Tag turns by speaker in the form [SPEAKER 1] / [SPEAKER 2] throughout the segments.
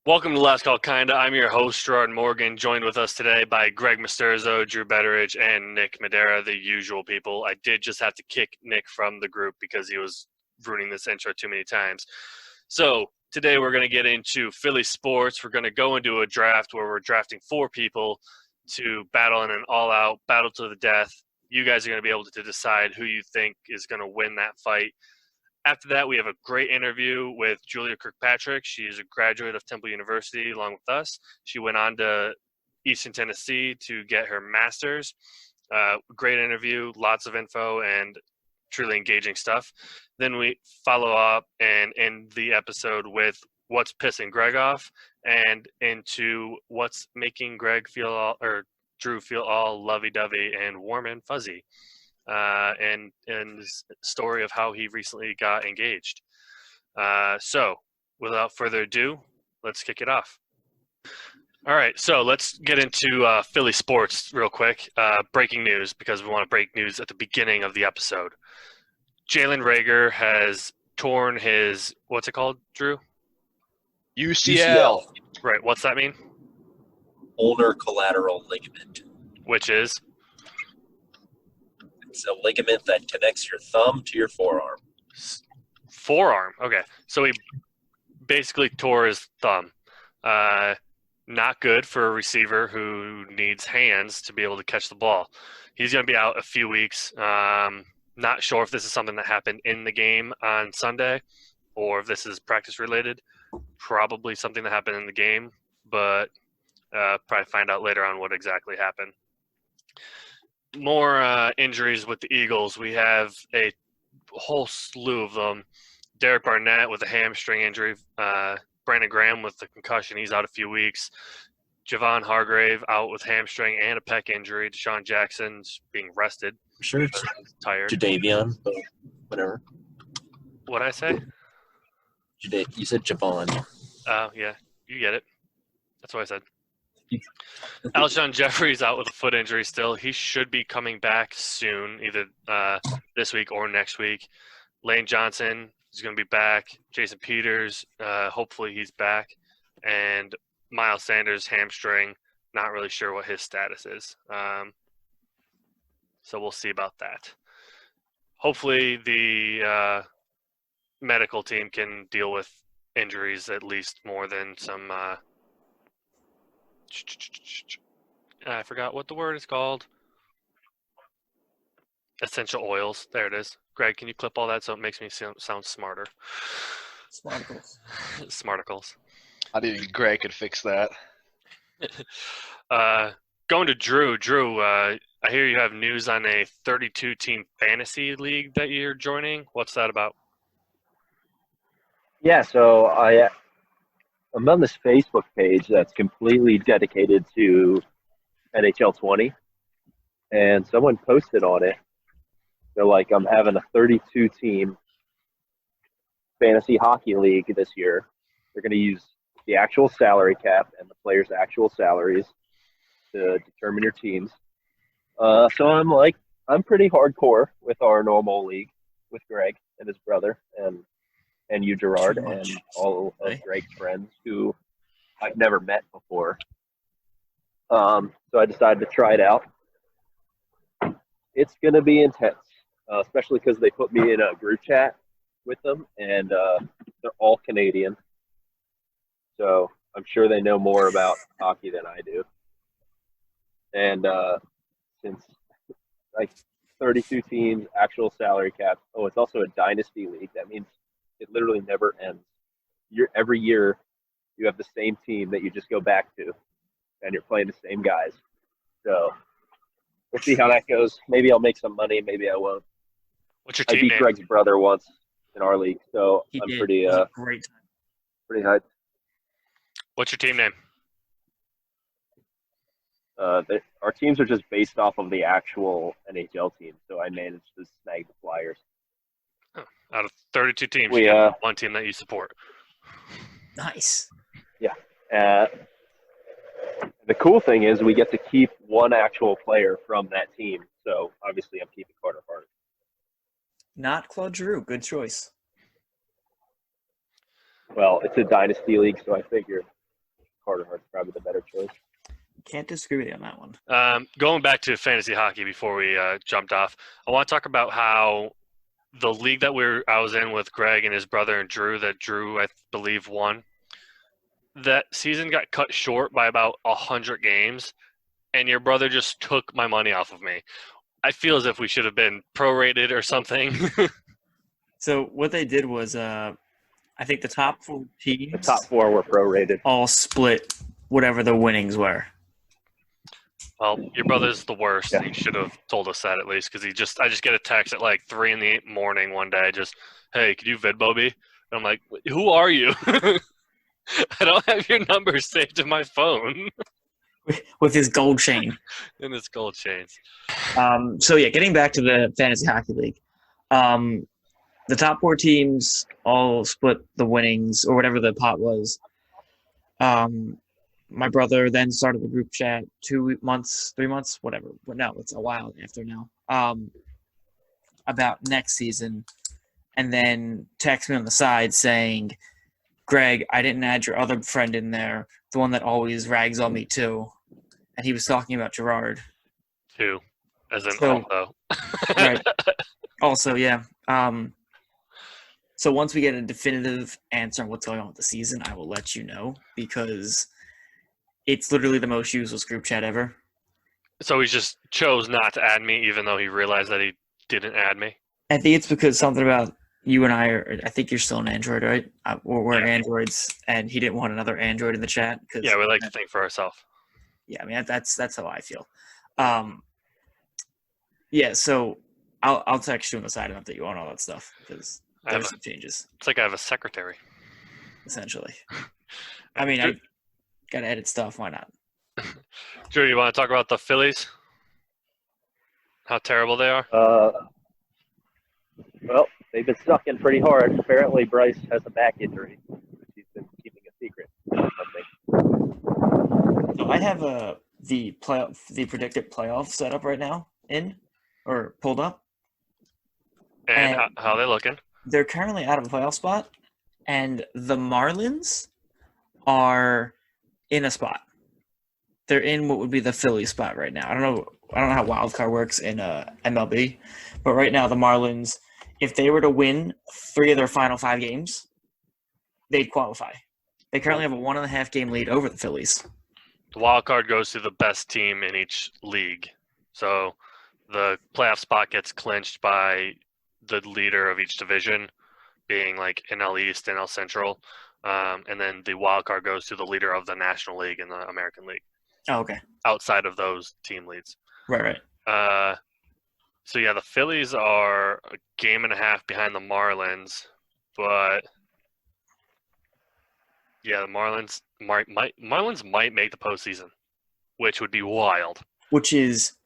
[SPEAKER 1] Welcome to Last Call Kinda. I'm your host, Gerard Morgan, joined with us today by Greg Masturzo, Drew Betteridge, and Nick Madara, the usual people. I did just have to kick Nick from the group because he was ruining this intro too many times. So today we're going to get into Philly sports. We're going to go into a draft where we're drafting 4 people to battle in an all-out battle to the death. You guys are going to be able to decide who you think is going to win that fight. After that, we have a great interview with Julia Kirkpatrick. She is a graduate of Temple University along with us. She went on to Eastern Tennessee to get her master's. Great interview, lots of info, and truly engaging stuff. Then we follow up and end the episode with what's pissing Greg off and into what's making Drew feel all lovey-dovey and warm and fuzzy. And his story of how he recently got engaged. So, without further ado, let's kick it off. All right, so let's get into Philly sports real quick. Breaking news, because we want to break news at the beginning of the episode. Jalen Reagor has torn his, what's it called, Drew?
[SPEAKER 2] UCL.
[SPEAKER 1] Right, what's that mean?
[SPEAKER 2] Ulnar collateral ligament.
[SPEAKER 1] Which is?
[SPEAKER 2] It's a ligament that connects your thumb to your forearm.
[SPEAKER 1] Forearm, okay. So he basically tore his thumb. Not good for a receiver who needs hands to be able to catch the ball. He's going to be out a few weeks. Not sure if this is something that happened in the game on Sunday or if this is practice related. Probably something that happened in the game, but probably find out later on what exactly happened. More injuries with the Eagles. We have a whole slew of them. Derek Barnett with a hamstring injury. Brandon Graham with the concussion. He's out a few weeks. Javon Hargrave out with hamstring and a pec injury. Deshaun Jackson's being rested.
[SPEAKER 2] I'm sure it's
[SPEAKER 1] tired.
[SPEAKER 2] Jadavion, but whatever.
[SPEAKER 1] What'd I say?
[SPEAKER 2] You said Javon.
[SPEAKER 1] Oh, yeah. You get it. That's what I said. Alshon Jeffrey's out with a foot injury still. He should be coming back soon, either this week or next week. Lane Johnson is going to be back. Jason Peters, hopefully he's back. And Miles Sanders, hamstring. Not really sure what his status is. So we'll see about that. Hopefully the medical team can deal with injuries at least more than some I forgot what the word is called. Essential oils. There it is. Greg, can you clip all that so it makes me sound smarter?
[SPEAKER 3] Smarticles.
[SPEAKER 1] Smarticles.
[SPEAKER 4] I didn't think Greg could fix that.
[SPEAKER 1] Going to Drew. Drew, I hear you have news on a 32-team fantasy league that you're joining. What's that about?
[SPEAKER 3] Yeah, so I'm on this Facebook page that's completely dedicated to NHL 20, and someone posted on it. They're like, I'm having a 32-team fantasy hockey league this year. They're going to use the actual salary cap and the players' actual salaries to determine your teams. So I'm pretty hardcore with our normal league with Greg and his brother and you, Gerard, and all of Greg's friends who I've never met before. So I decided to try it out. It's going to be intense, especially because they put me in a group chat with them, and they're all Canadian. So I'm sure they know more about hockey than I do. And since 32 teams, actual salary cap. Oh, it's also a dynasty league. That means it literally never ends. Every year, you have the same team that you just go back to, and you're playing the same guys. So we'll see how that goes. Maybe I'll make some money. Maybe I won't.
[SPEAKER 1] What's your team
[SPEAKER 3] I beat
[SPEAKER 1] name?
[SPEAKER 3] Greg's brother once in our league, so I'm pretty
[SPEAKER 5] great time.
[SPEAKER 3] pretty hyped.
[SPEAKER 1] What's your team name?
[SPEAKER 3] Our teams are just based off of the actual NHL team, so I managed to snag the Flyers.
[SPEAKER 1] Out of 32 teams,
[SPEAKER 3] We,
[SPEAKER 1] you have one team that you support.
[SPEAKER 5] Nice.
[SPEAKER 3] The cool thing is we get to keep one actual player from that team, so obviously I'm keeping Carter Hart.
[SPEAKER 5] Not Claude Giroux. Good choice.
[SPEAKER 3] Well, it's a dynasty league, so I figured Carter Hart's probably the better choice.
[SPEAKER 5] Can't disagree with you on that one.
[SPEAKER 1] Going back to fantasy hockey before we jumped off, I want to talk about how the league that I was in with Greg and his brother and Drew, that Drew, I believe, won, that season got cut short by about 100 games, and your brother just took my money off of me. I feel as if we should have been prorated or something.
[SPEAKER 5] So what they did was, I think the top 4 teams,
[SPEAKER 3] The top 4 were prorated.
[SPEAKER 5] all split whatever the winnings were.
[SPEAKER 1] Well, your brother's the worst.
[SPEAKER 3] Yeah.
[SPEAKER 1] He should have told us that at least, because I just get a text at like 3 in the morning one day, just, hey, could you Venmo me? And I'm like, who are you? I don't have your number saved in my phone.
[SPEAKER 5] With his gold chain.
[SPEAKER 1] And it's gold chains.
[SPEAKER 5] So yeah, getting back to the fantasy hockey league, the top 4 teams all split the winnings or whatever the pot was. My brother then started the group chat 2 months, 3 months, whatever. But no, it's a while after now. About next season, and then text me on the side saying, "Greg, I didn't add your other friend in there, the one that always rags on me too." And he was talking about Gerard.
[SPEAKER 1] 2, as in
[SPEAKER 5] So-
[SPEAKER 1] also.
[SPEAKER 5] Right. Also, yeah. So once we get a definitive answer on what's going on with the season, I will let you know, because it's literally the most useless group chat ever.
[SPEAKER 1] So he just chose not to add me, even though he realized that he didn't add me.
[SPEAKER 5] I think it's because something about you and I think you're still an Android, right? We're
[SPEAKER 1] Yeah.
[SPEAKER 5] Androids, and he didn't want another Android in the chat. Cause,
[SPEAKER 1] Yeah, we like to think for ourselves.
[SPEAKER 5] Yeah, I mean, that's how I feel. Yeah, so I'll text you on the side and update you on all that stuff, because
[SPEAKER 1] I have
[SPEAKER 5] there's some changes,
[SPEAKER 1] It's like I have a secretary.
[SPEAKER 5] essentially. I mean, I got to edit stuff. Why not?
[SPEAKER 1] Drew, you want to talk about the Phillies? How terrible they are?
[SPEAKER 3] Well, they've been sucking pretty hard. Apparently, Bryce has a back injury, which he's been keeping a secret. I think.
[SPEAKER 5] So I have the predicted playoff setup right now pulled up.
[SPEAKER 1] And
[SPEAKER 5] And-
[SPEAKER 1] how are they looking?
[SPEAKER 5] They're currently out of a playoff spot, and the Marlins are in a spot. They're in what would be the Philly spot right now. I don't know how wild card works in MLB, but right now the Marlins, if they were to win 3 of their final 5 games, they'd qualify. They currently have a 1.5 game lead over the Phillies.
[SPEAKER 1] The wild card goes to the best team in each league. So the playoff spot gets clinched by the leader of each division, being like NL East, NL Central. And then the wild card goes to the leader of the National League and the American League,
[SPEAKER 5] Oh, okay.
[SPEAKER 1] outside of those team leads.
[SPEAKER 5] Right.
[SPEAKER 1] So yeah, the Phillies are a game and a half behind the Marlins, but yeah, the Marlins might make the postseason, which would be wild.
[SPEAKER 5] Which is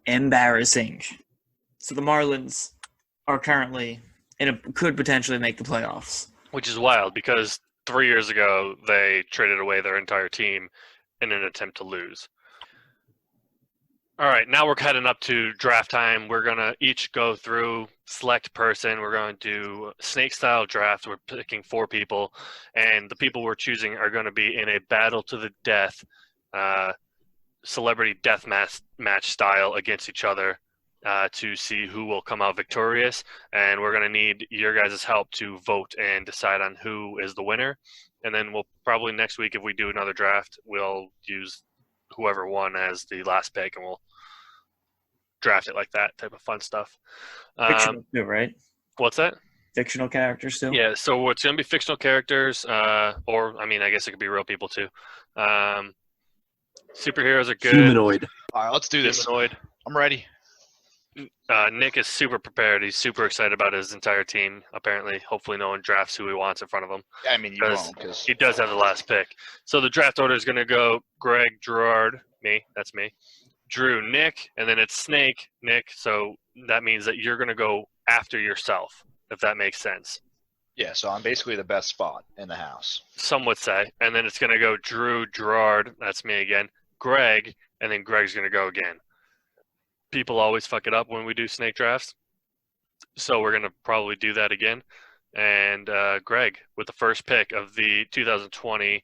[SPEAKER 5] embarrassing. So the Marlins are currently could potentially make the playoffs.
[SPEAKER 1] Which is wild because 3 years ago they traded away their entire team in an attempt to lose. All right, now we're heading up to draft time. We're going to each go through, select person. We're going to do snake-style draft. We're picking 4 people, and the people we're choosing are going to be in a battle to the death, celebrity death match style against each other to see who will come out victorious. And we're going to need your guys' help to vote and decide on who is the winner. And then we'll probably next week, if we do another draft, we'll use whoever won as the last pick, and we'll draft it like that type of fun stuff.
[SPEAKER 5] Fictional too, right?
[SPEAKER 1] What's that?
[SPEAKER 5] Fictional characters too?
[SPEAKER 1] Yeah, so it's going to be fictional characters, or, I mean, I guess it could be real people too. Superheroes are good.
[SPEAKER 2] Humanoid.
[SPEAKER 4] All right, let's do this.
[SPEAKER 1] Humanoid.
[SPEAKER 4] I'm ready.
[SPEAKER 1] Nick is super prepared. He's super excited about his entire team, apparently. Hopefully no one drafts who he wants in front of him.
[SPEAKER 4] I mean, you won't, because
[SPEAKER 1] He does have the last pick. So the draft order is going to go Greg, Gerard, that's me, Drew, Nick, and then it's Snake, Nick. So that means that you're going to go after yourself, if that makes sense.
[SPEAKER 4] yeah, so I'm basically the best spot in the house.
[SPEAKER 1] Some would say. And then it's going to go Drew, Gerard, that's me again, Greg, and then Greg's going to go again. People always fuck it up when we do snake drafts. So we're going to probably do that again. And Greg, with the first pick of the 2020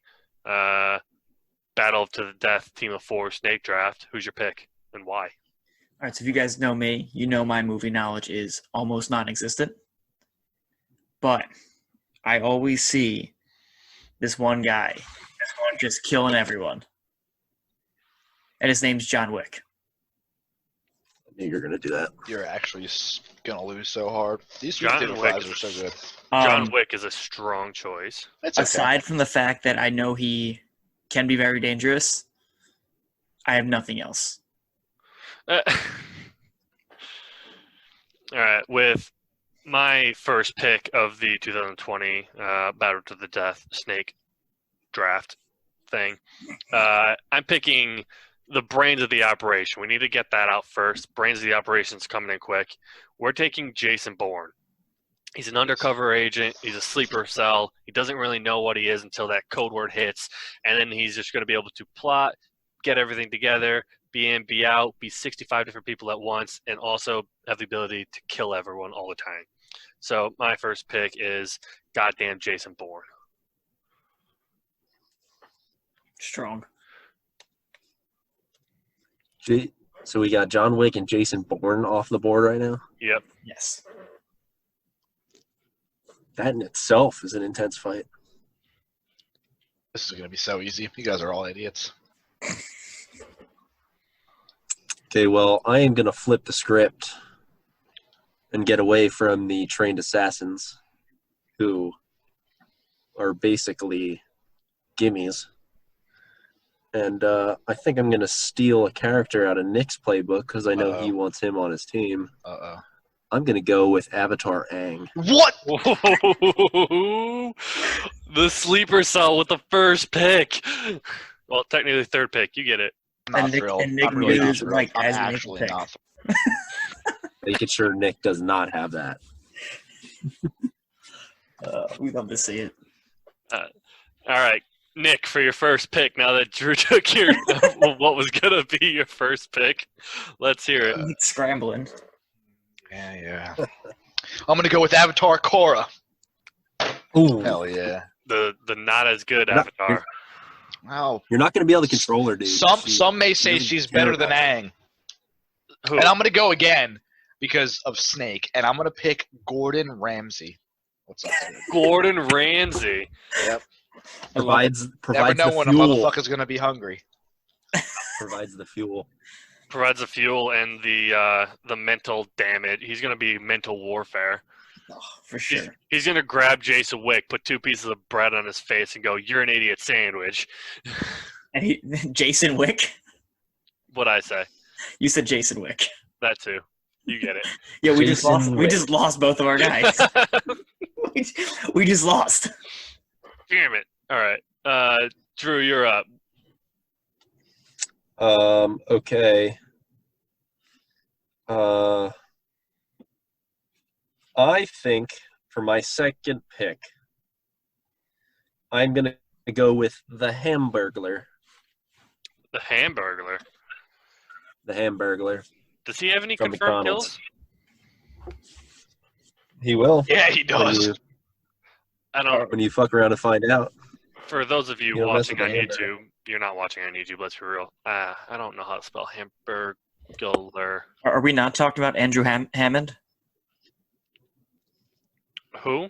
[SPEAKER 1] battle to the death team of 4 snake draft. Who's your pick and why?
[SPEAKER 5] All right, so if you guys know me, you know my movie knowledge is almost non-existent. But I always see this one guy just killing everyone. And his name's John Wick.
[SPEAKER 2] I knew you were gonna do that.
[SPEAKER 4] You're actually gonna lose so hard. These
[SPEAKER 1] John
[SPEAKER 4] Twisted
[SPEAKER 1] Wick.
[SPEAKER 4] fries are so good.
[SPEAKER 1] John Wick is a strong choice.
[SPEAKER 4] It's okay.
[SPEAKER 5] Aside from the fact that I know he can be very dangerous, I have nothing else.
[SPEAKER 1] All right, with my first pick of the 2020 Battle to the Death Snake Draft thing, I'm picking the brains of the operation. We need to get that out first. Brains of the operation's coming in quick. We're taking Jason Bourne. He's an undercover agent. He's a sleeper cell. He doesn't really know what he is until that code word hits, and then he's just going to be able to plot, get everything together, be in, be out, be 65 different people at once, and also have the ability to kill everyone all the time. So my first pick is goddamn Jason Bourne.
[SPEAKER 5] Strong.
[SPEAKER 2] So we got John Wick and Jason Bourne off the board right now.
[SPEAKER 1] Yep.
[SPEAKER 5] Yes.
[SPEAKER 2] That in itself is an intense fight.
[SPEAKER 4] This is gonna be so easy. You guys are all idiots.
[SPEAKER 2] Okay, well, I am gonna flip the script and get away from the trained assassins, who are basically gimmies. And I think I'm gonna steal a character out of Nick's playbook because I know he wants him on his team.
[SPEAKER 4] Uh-oh.
[SPEAKER 2] I'm gonna go with Avatar Aang.
[SPEAKER 4] What?
[SPEAKER 1] The sleeper cell with the first pick. Well, technically third pick. You get it.
[SPEAKER 4] I'm not
[SPEAKER 5] And Nick-
[SPEAKER 4] thrilled.
[SPEAKER 5] and Nick
[SPEAKER 4] I'm really not
[SPEAKER 5] knows
[SPEAKER 4] thrilled.
[SPEAKER 5] Mike
[SPEAKER 4] I'm
[SPEAKER 5] as an
[SPEAKER 4] actually
[SPEAKER 5] pick.
[SPEAKER 4] not.
[SPEAKER 2] Making sure Nick does not have that.
[SPEAKER 5] We'd love to see it.
[SPEAKER 1] All right, Nick, for your first pick. Now that Drew took your what was gonna be your first pick, let's hear it.
[SPEAKER 5] Nick's scrambling.
[SPEAKER 4] Yeah. I'm gonna go with Avatar Korra.
[SPEAKER 2] Ooh,
[SPEAKER 4] Hell yeah.
[SPEAKER 1] The not as good
[SPEAKER 2] Not-
[SPEAKER 1] Avatar.
[SPEAKER 4] Wow.
[SPEAKER 2] you're not gonna be able to control her, dude.
[SPEAKER 4] Some may say
[SPEAKER 2] doesn't
[SPEAKER 4] she's
[SPEAKER 2] care
[SPEAKER 4] better than
[SPEAKER 2] about
[SPEAKER 4] Aang.
[SPEAKER 1] Who?
[SPEAKER 4] And I'm gonna go again because of Snake, and I'm gonna pick Gordon Ramsay. What's up, dude?
[SPEAKER 1] Gordon Ramsay.
[SPEAKER 2] provides
[SPEAKER 4] Never know
[SPEAKER 2] the
[SPEAKER 4] when a
[SPEAKER 2] fuel.
[SPEAKER 4] motherfucker's gonna be hungry.
[SPEAKER 2] Provides the fuel.
[SPEAKER 1] Provides the fuel and the mental damage. He's gonna be mental warfare.
[SPEAKER 5] Oh, for sure.
[SPEAKER 1] He's gonna grab Jason Wick, put 2 pieces of bread on his face, and go, "You're an idiot sandwich."
[SPEAKER 5] And he, Jason Wick?
[SPEAKER 1] What'd I say?
[SPEAKER 5] You said Jason Wick.
[SPEAKER 1] That too. You get it.
[SPEAKER 5] Yeah, we
[SPEAKER 2] Jason Wick.
[SPEAKER 5] just lost both of our guys. we just lost.
[SPEAKER 1] Damn it. All right. Drew, you're up.
[SPEAKER 2] Okay. I think for my second pick, I'm gonna go with the Hamburglar.
[SPEAKER 1] The Hamburglar.
[SPEAKER 2] The Hamburglar.
[SPEAKER 1] Does he have any
[SPEAKER 2] From
[SPEAKER 1] confirmed
[SPEAKER 2] McDonald's.
[SPEAKER 1] kills?
[SPEAKER 2] He will.
[SPEAKER 4] Yeah, he
[SPEAKER 2] When
[SPEAKER 4] does.
[SPEAKER 2] you,
[SPEAKER 1] I don't.
[SPEAKER 2] when you fuck around and find out.
[SPEAKER 1] For those of you
[SPEAKER 2] You don't mess
[SPEAKER 1] watching
[SPEAKER 2] with
[SPEAKER 1] on
[SPEAKER 2] the hamburger.
[SPEAKER 1] YouTube, you're not watching on YouTube. Let's be real. I don't know how to spell Hamburglar.
[SPEAKER 5] Are we not talking about Andrew Hammond?
[SPEAKER 1] Who?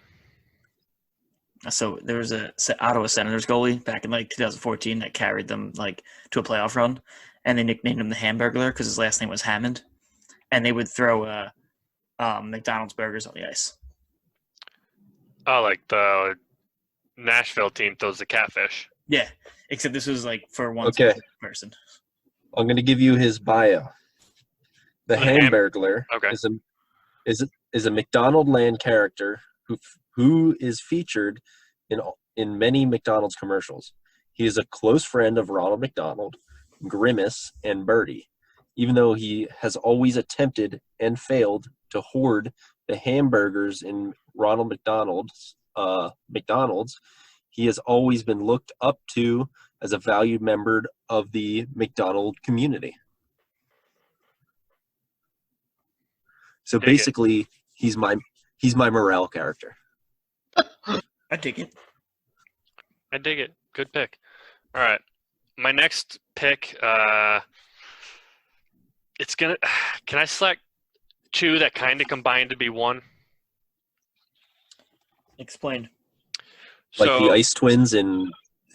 [SPEAKER 5] So there was a Ottawa Senators goalie back in like 2014 that carried them like to a playoff run, and they nicknamed him the Hamburglar because his last name was Hammond, and they would throw McDonald's burgers on the ice.
[SPEAKER 1] Oh, like the Nashville team throws the catfish.
[SPEAKER 5] Yeah, except this was like for one
[SPEAKER 2] Okay.
[SPEAKER 5] specific person.
[SPEAKER 2] I'm gonna give you his bio. The Hamburglar
[SPEAKER 1] Okay.
[SPEAKER 2] is a McDonald Land character who is featured in many McDonald's commercials. He is a close friend of Ronald McDonald, Grimace, and Birdie. Even though he has always attempted and failed to hoard the hamburgers in Ronald McDonald's, he has always been looked up to as a valued member of the McDonald community. So
[SPEAKER 1] Dig it.
[SPEAKER 2] basically, he's my morale character.
[SPEAKER 5] I dig it.
[SPEAKER 1] I dig it. Good pick. All right. my next pick, it's gonna. Can I select two that kind of combine to be one?
[SPEAKER 5] Explain.
[SPEAKER 2] Like
[SPEAKER 1] So
[SPEAKER 2] the Ice Twins in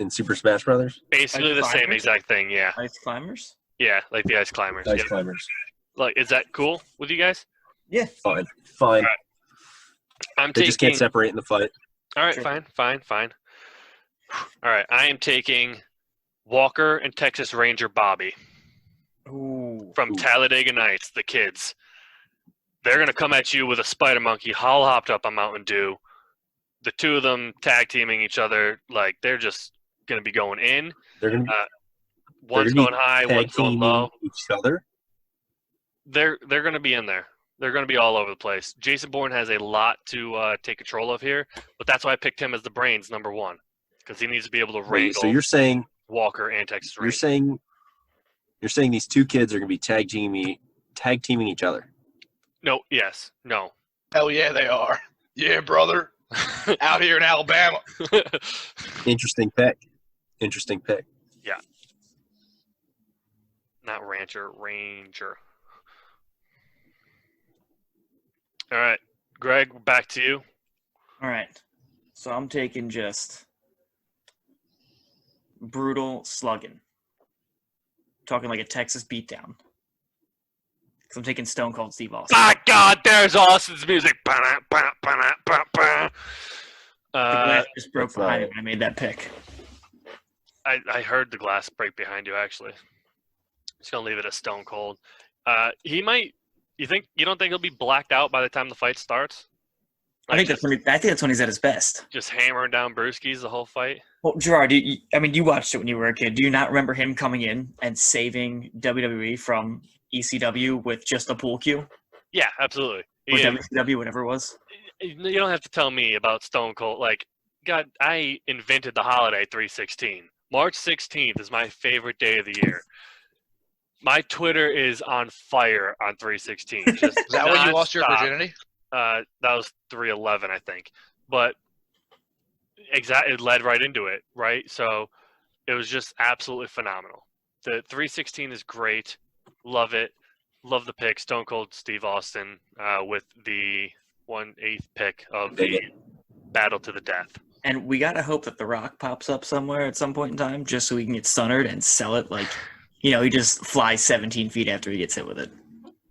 [SPEAKER 2] Super Smash Brothers.
[SPEAKER 1] basically
[SPEAKER 5] Ice
[SPEAKER 1] the same
[SPEAKER 5] Climbers?
[SPEAKER 1] exact thing. Yeah,
[SPEAKER 5] Ice climbers?
[SPEAKER 1] yeah, like the ice climbers.
[SPEAKER 2] Ice
[SPEAKER 1] Yeah.
[SPEAKER 2] Climbers.
[SPEAKER 1] Like, is that cool with you guys?
[SPEAKER 5] Yeah.
[SPEAKER 2] Fine.
[SPEAKER 1] All I'm
[SPEAKER 2] They
[SPEAKER 1] taking.
[SPEAKER 2] just can't separate in the fight.
[SPEAKER 1] All right,
[SPEAKER 5] Sure.
[SPEAKER 1] fine. All right, I am taking Walker and Texas Ranger Bobby
[SPEAKER 5] Ooh.
[SPEAKER 1] from
[SPEAKER 2] Ooh.
[SPEAKER 1] Talladega Nights. The kids. They're gonna come at you with a spider monkey, all hopped up on Mountain Dew. The two of them tag teaming each other, like they're just gonna be going in.
[SPEAKER 2] They're gonna be
[SPEAKER 1] One's
[SPEAKER 2] gonna be
[SPEAKER 1] going high,
[SPEAKER 2] tag
[SPEAKER 1] one's going
[SPEAKER 2] teaming
[SPEAKER 1] low.
[SPEAKER 2] each other.
[SPEAKER 1] They're gonna be in there. They're gonna be all over the place. Jason Bourne has a lot to take control of here, but that's why I picked him as the brains number one because he needs to be able to
[SPEAKER 2] Wait,
[SPEAKER 1] wrangle
[SPEAKER 2] so you're saying
[SPEAKER 1] Walker and Texas
[SPEAKER 2] you're
[SPEAKER 1] Ranger.
[SPEAKER 2] saying these two kids are gonna be tag teaming each other.
[SPEAKER 1] No, yes, no.
[SPEAKER 4] Hell yeah, they are. Yeah, brother. Out here in Alabama.
[SPEAKER 2] Interesting pick.
[SPEAKER 1] Not Rancher, Ranger. All right, Greg, back to you.
[SPEAKER 5] All right. So I'm taking just brutal slugging. Talking like a Texas beatdown. Because I'm taking Stone Cold Steve Austin.
[SPEAKER 1] My God, there's Austin's music. The
[SPEAKER 5] The glass just broke
[SPEAKER 2] that's
[SPEAKER 5] behind me
[SPEAKER 2] not-
[SPEAKER 5] when I made that pick.
[SPEAKER 1] I heard the glass break behind you, actually. Just going to leave it as Stone Cold. He might – you don't think he'll be blacked out by the time the fight starts?
[SPEAKER 5] I think that's when he's at his best.
[SPEAKER 1] Just hammering down brewskis the whole fight?
[SPEAKER 5] Well, Gerard, you watched it when you were a kid. Do you not remember him coming in and saving WWE from ECW with just a pool cue?
[SPEAKER 1] Yeah, absolutely.
[SPEAKER 5] Or
[SPEAKER 1] Yeah.
[SPEAKER 5] WCW, whatever it was?
[SPEAKER 1] You don't have to tell me about Stone Cold. Like, God, I invented the holiday 3/16. March 16th is my favorite day of the year. My Twitter is on fire on 3/16. Just
[SPEAKER 4] Is that when you lost your
[SPEAKER 1] nonstop.
[SPEAKER 4] virginity?
[SPEAKER 1] That was 3/11, I think. But it led right into it, right? So it was just absolutely phenomenal. The 3/16 is great. Love it. Love the pick. Stone Cold Steve Austin with the 1/8 pick of the battle to the death.
[SPEAKER 5] And we got to hope that The Rock pops up somewhere at some point in time just so we can get Stunnered and sell it like, he just flies 17 feet after he gets hit with it.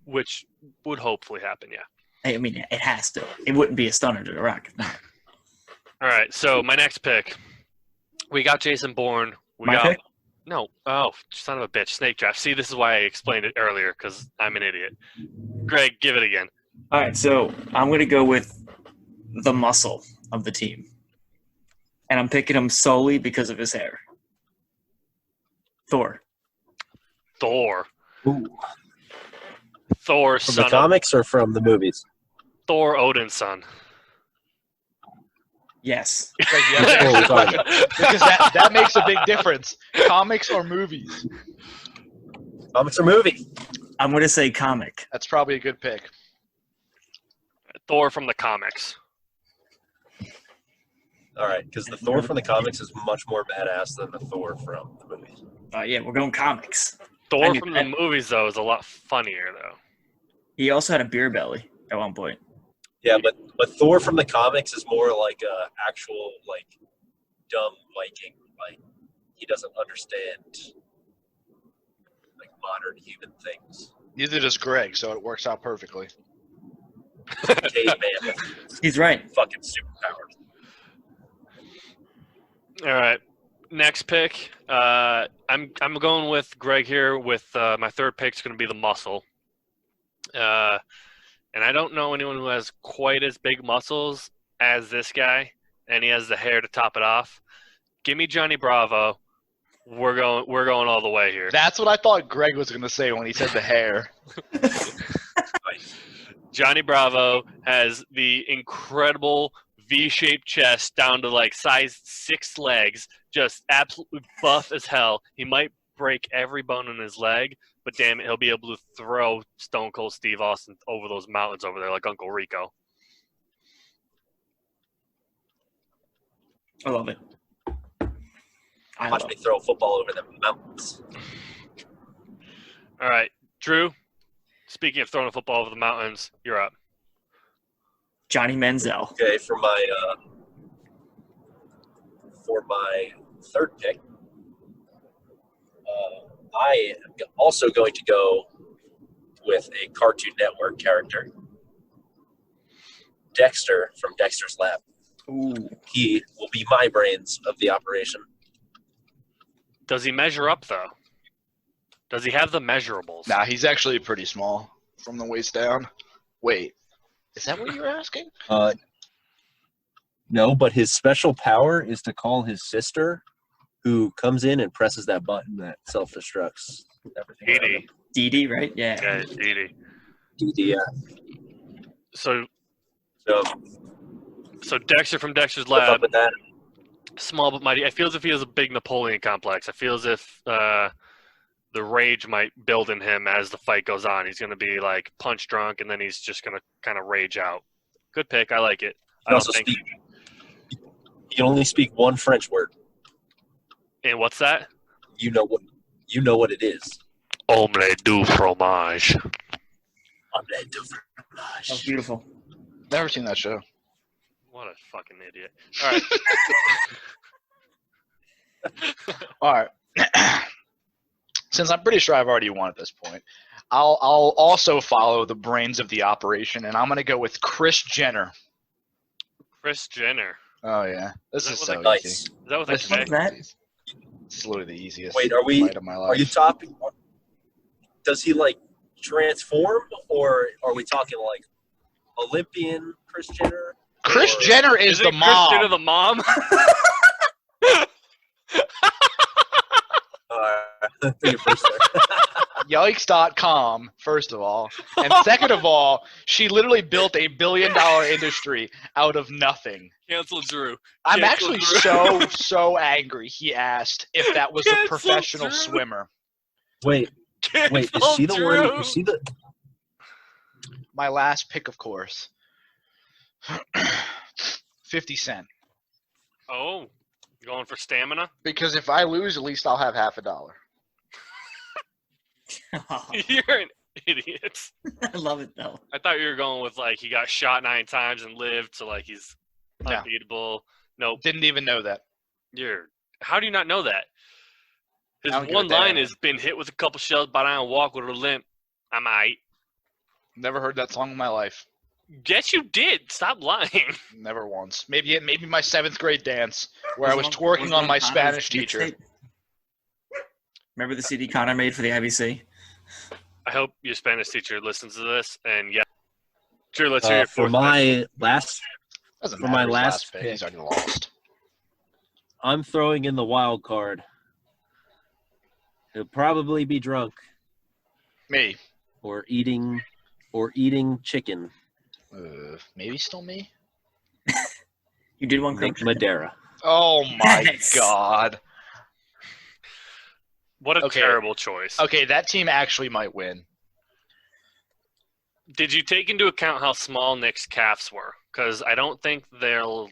[SPEAKER 1] Which would hopefully happen, yeah.
[SPEAKER 5] I mean, it has to. It wouldn't be a stunner to The Rock. No.
[SPEAKER 1] All right, so my next pick. We got Jason Bourne.
[SPEAKER 5] My pick?
[SPEAKER 1] No. Oh, son of a bitch. Snake draft. See, this is why I explained it earlier, because I'm an idiot. Greg, give it again.
[SPEAKER 5] All right, so I'm going to go with the muscle of the team. And I'm picking him solely because of his hair. Thor.
[SPEAKER 1] Thor.
[SPEAKER 2] Ooh.
[SPEAKER 1] Thor,
[SPEAKER 2] From
[SPEAKER 1] son
[SPEAKER 2] the
[SPEAKER 1] of
[SPEAKER 2] comics or from the movies?
[SPEAKER 1] Thor, Odin's son.
[SPEAKER 5] Yes.
[SPEAKER 4] It's like, you have to
[SPEAKER 2] What are we
[SPEAKER 4] answer the
[SPEAKER 2] talking
[SPEAKER 4] question, because that makes a big difference. Comics or movies?
[SPEAKER 2] Comics or movie?
[SPEAKER 5] I'm going to say comic.
[SPEAKER 4] That's probably a good pick.
[SPEAKER 1] Thor from the comics.
[SPEAKER 2] All right, because the Thor from the comics is much more badass than the Thor from the movies.
[SPEAKER 5] Yeah, we're going comics.
[SPEAKER 1] Thor
[SPEAKER 5] knew
[SPEAKER 1] from
[SPEAKER 5] that.
[SPEAKER 1] the movies, though, is a lot funnier, though.
[SPEAKER 5] He also had a beer belly at one point.
[SPEAKER 2] Yeah, but Thor from the comics is more like a actual like dumb Viking. Like he doesn't understand like modern human things.
[SPEAKER 4] Neither does Greg, so it works out perfectly.
[SPEAKER 2] Caveman with
[SPEAKER 5] He's right.
[SPEAKER 2] fucking superpowers.
[SPEAKER 1] All right. Next pick. I'm going with Greg here with my third pick is going to be the muscle. And I don't know anyone who has quite as big muscles as this guy, and he has the hair to top it off. Give me Johnny Bravo. We're going all the way here.
[SPEAKER 4] That's what I thought Greg was going to say when he said the hair.
[SPEAKER 1] Johnny Bravo has the incredible V-shaped chest down to like size 6 legs, just absolutely buff as hell. He might break every bone in his leg, but damn it, he'll be able to throw Stone Cold Steve Austin over those mountains over there like Uncle Rico.
[SPEAKER 5] I love it.
[SPEAKER 2] Watch me throw a football over the mountains.
[SPEAKER 1] All right, Drew. Speaking of throwing a football over the mountains, you're up.
[SPEAKER 5] Johnny Manziel.
[SPEAKER 2] Okay, for my third pick, I am also going to go with a Cartoon Network character, Dexter from Dexter's Lab.
[SPEAKER 5] Ooh.
[SPEAKER 2] He will be my brains of the operation.
[SPEAKER 1] Does he measure up, though? Does he have the measurables?
[SPEAKER 4] Nah, he's actually pretty small from the waist down. Wait, is that what you were asking?
[SPEAKER 2] No, but his special power is to call his sister, who comes in and presses that button that self-destructs everything. around him.
[SPEAKER 5] Dee Dee, right? Yeah.
[SPEAKER 1] Yeah, Edie.
[SPEAKER 2] Yeah.
[SPEAKER 1] So
[SPEAKER 2] So
[SPEAKER 1] Dexter from Dexter's
[SPEAKER 2] what's up
[SPEAKER 1] Lab,
[SPEAKER 2] with that?
[SPEAKER 1] small but mighty. I feel as if he has a big Napoleon complex. I feel as if the rage might build in him as the fight goes on. He's going to be like punch drunk, and then he's just going to kind of rage out. Good pick. I like it.
[SPEAKER 2] He also he can only speak one French word.
[SPEAKER 1] And what's that?
[SPEAKER 2] You know what it is.
[SPEAKER 1] Omelette du fromage.
[SPEAKER 2] Omelette du fromage.
[SPEAKER 5] Oh, beautiful.
[SPEAKER 4] Never seen that show.
[SPEAKER 1] What a fucking idiot. All right.
[SPEAKER 4] All right. Since I'm pretty sure I've already won at this point, I'll also follow the brains of the operation, and I'm going to go with Kris Jenner.
[SPEAKER 1] Kris Jenner.
[SPEAKER 4] Oh, yeah. This
[SPEAKER 1] Is
[SPEAKER 4] is
[SPEAKER 1] that
[SPEAKER 4] so
[SPEAKER 1] what
[SPEAKER 2] Nice.
[SPEAKER 4] easy.
[SPEAKER 1] Is that what
[SPEAKER 4] This
[SPEAKER 1] they
[SPEAKER 5] What's that?
[SPEAKER 4] This is literally the easiest
[SPEAKER 2] Wait, are
[SPEAKER 4] fight of my life.
[SPEAKER 2] you topping? Does he like transform, or are we talking like Olympian Kris Jenner?
[SPEAKER 4] Kris
[SPEAKER 2] Or-
[SPEAKER 4] Jenner is the
[SPEAKER 1] it Kris Jenner
[SPEAKER 4] mom.
[SPEAKER 1] the mom?
[SPEAKER 2] Take it first there.
[SPEAKER 4] Yikes.com, first of all. And second of all, she literally built $1 billion industry out of nothing.
[SPEAKER 1] Cancel Drew.
[SPEAKER 4] I'm
[SPEAKER 1] Cancel
[SPEAKER 4] actually so angry he asked if that was a
[SPEAKER 1] Cancel
[SPEAKER 4] professional
[SPEAKER 1] Drew.
[SPEAKER 4] swimmer.
[SPEAKER 2] Wait, is she the one? Is she the?
[SPEAKER 4] My last pick, of course. 50 Cent.
[SPEAKER 1] Oh, you going for stamina?
[SPEAKER 4] Because if I lose, at least I'll have half a dollar.
[SPEAKER 1] You're an idiot.
[SPEAKER 5] I love it though.
[SPEAKER 1] I thought you were going with like he got shot 9 times and lived, so like he's
[SPEAKER 4] No.
[SPEAKER 1] unbeatable. Nope.
[SPEAKER 4] Didn't even know that.
[SPEAKER 1] How do you not know that? His
[SPEAKER 4] I don't give
[SPEAKER 1] one
[SPEAKER 4] a damn.
[SPEAKER 1] line is been hit with a couple shells, but I don't walk with a limp. I might.
[SPEAKER 4] Never heard that song in my life.
[SPEAKER 1] Yes, you did. Stop lying.
[SPEAKER 4] Never once. Maybe my 7th grade dance where I was
[SPEAKER 5] Was
[SPEAKER 4] twerking on my
[SPEAKER 5] Connor's
[SPEAKER 4] Spanish teacher.
[SPEAKER 5] mixtape? Remember the CD Connor made for the IBC?
[SPEAKER 1] I hope your Spanish teacher listens to this. And yeah, Drew, let's hear your
[SPEAKER 2] For
[SPEAKER 1] fourth pick.
[SPEAKER 2] my last,
[SPEAKER 4] Doesn't
[SPEAKER 2] For
[SPEAKER 4] matter,
[SPEAKER 2] my
[SPEAKER 4] his
[SPEAKER 2] last
[SPEAKER 4] pick. He's already lost.
[SPEAKER 2] I'm throwing in the wild card. He'll probably be drunk
[SPEAKER 4] Me.
[SPEAKER 2] or eating chicken.
[SPEAKER 4] Maybe still me?
[SPEAKER 5] You did one
[SPEAKER 2] Nick
[SPEAKER 5] correct.
[SPEAKER 2] Madara.
[SPEAKER 4] Oh my
[SPEAKER 5] Yes.
[SPEAKER 4] god.
[SPEAKER 1] What a
[SPEAKER 4] Okay.
[SPEAKER 1] terrible choice.
[SPEAKER 4] Okay, that team actually might win.
[SPEAKER 1] Did you take into account how small Nick's calves were? Because I don't think they'll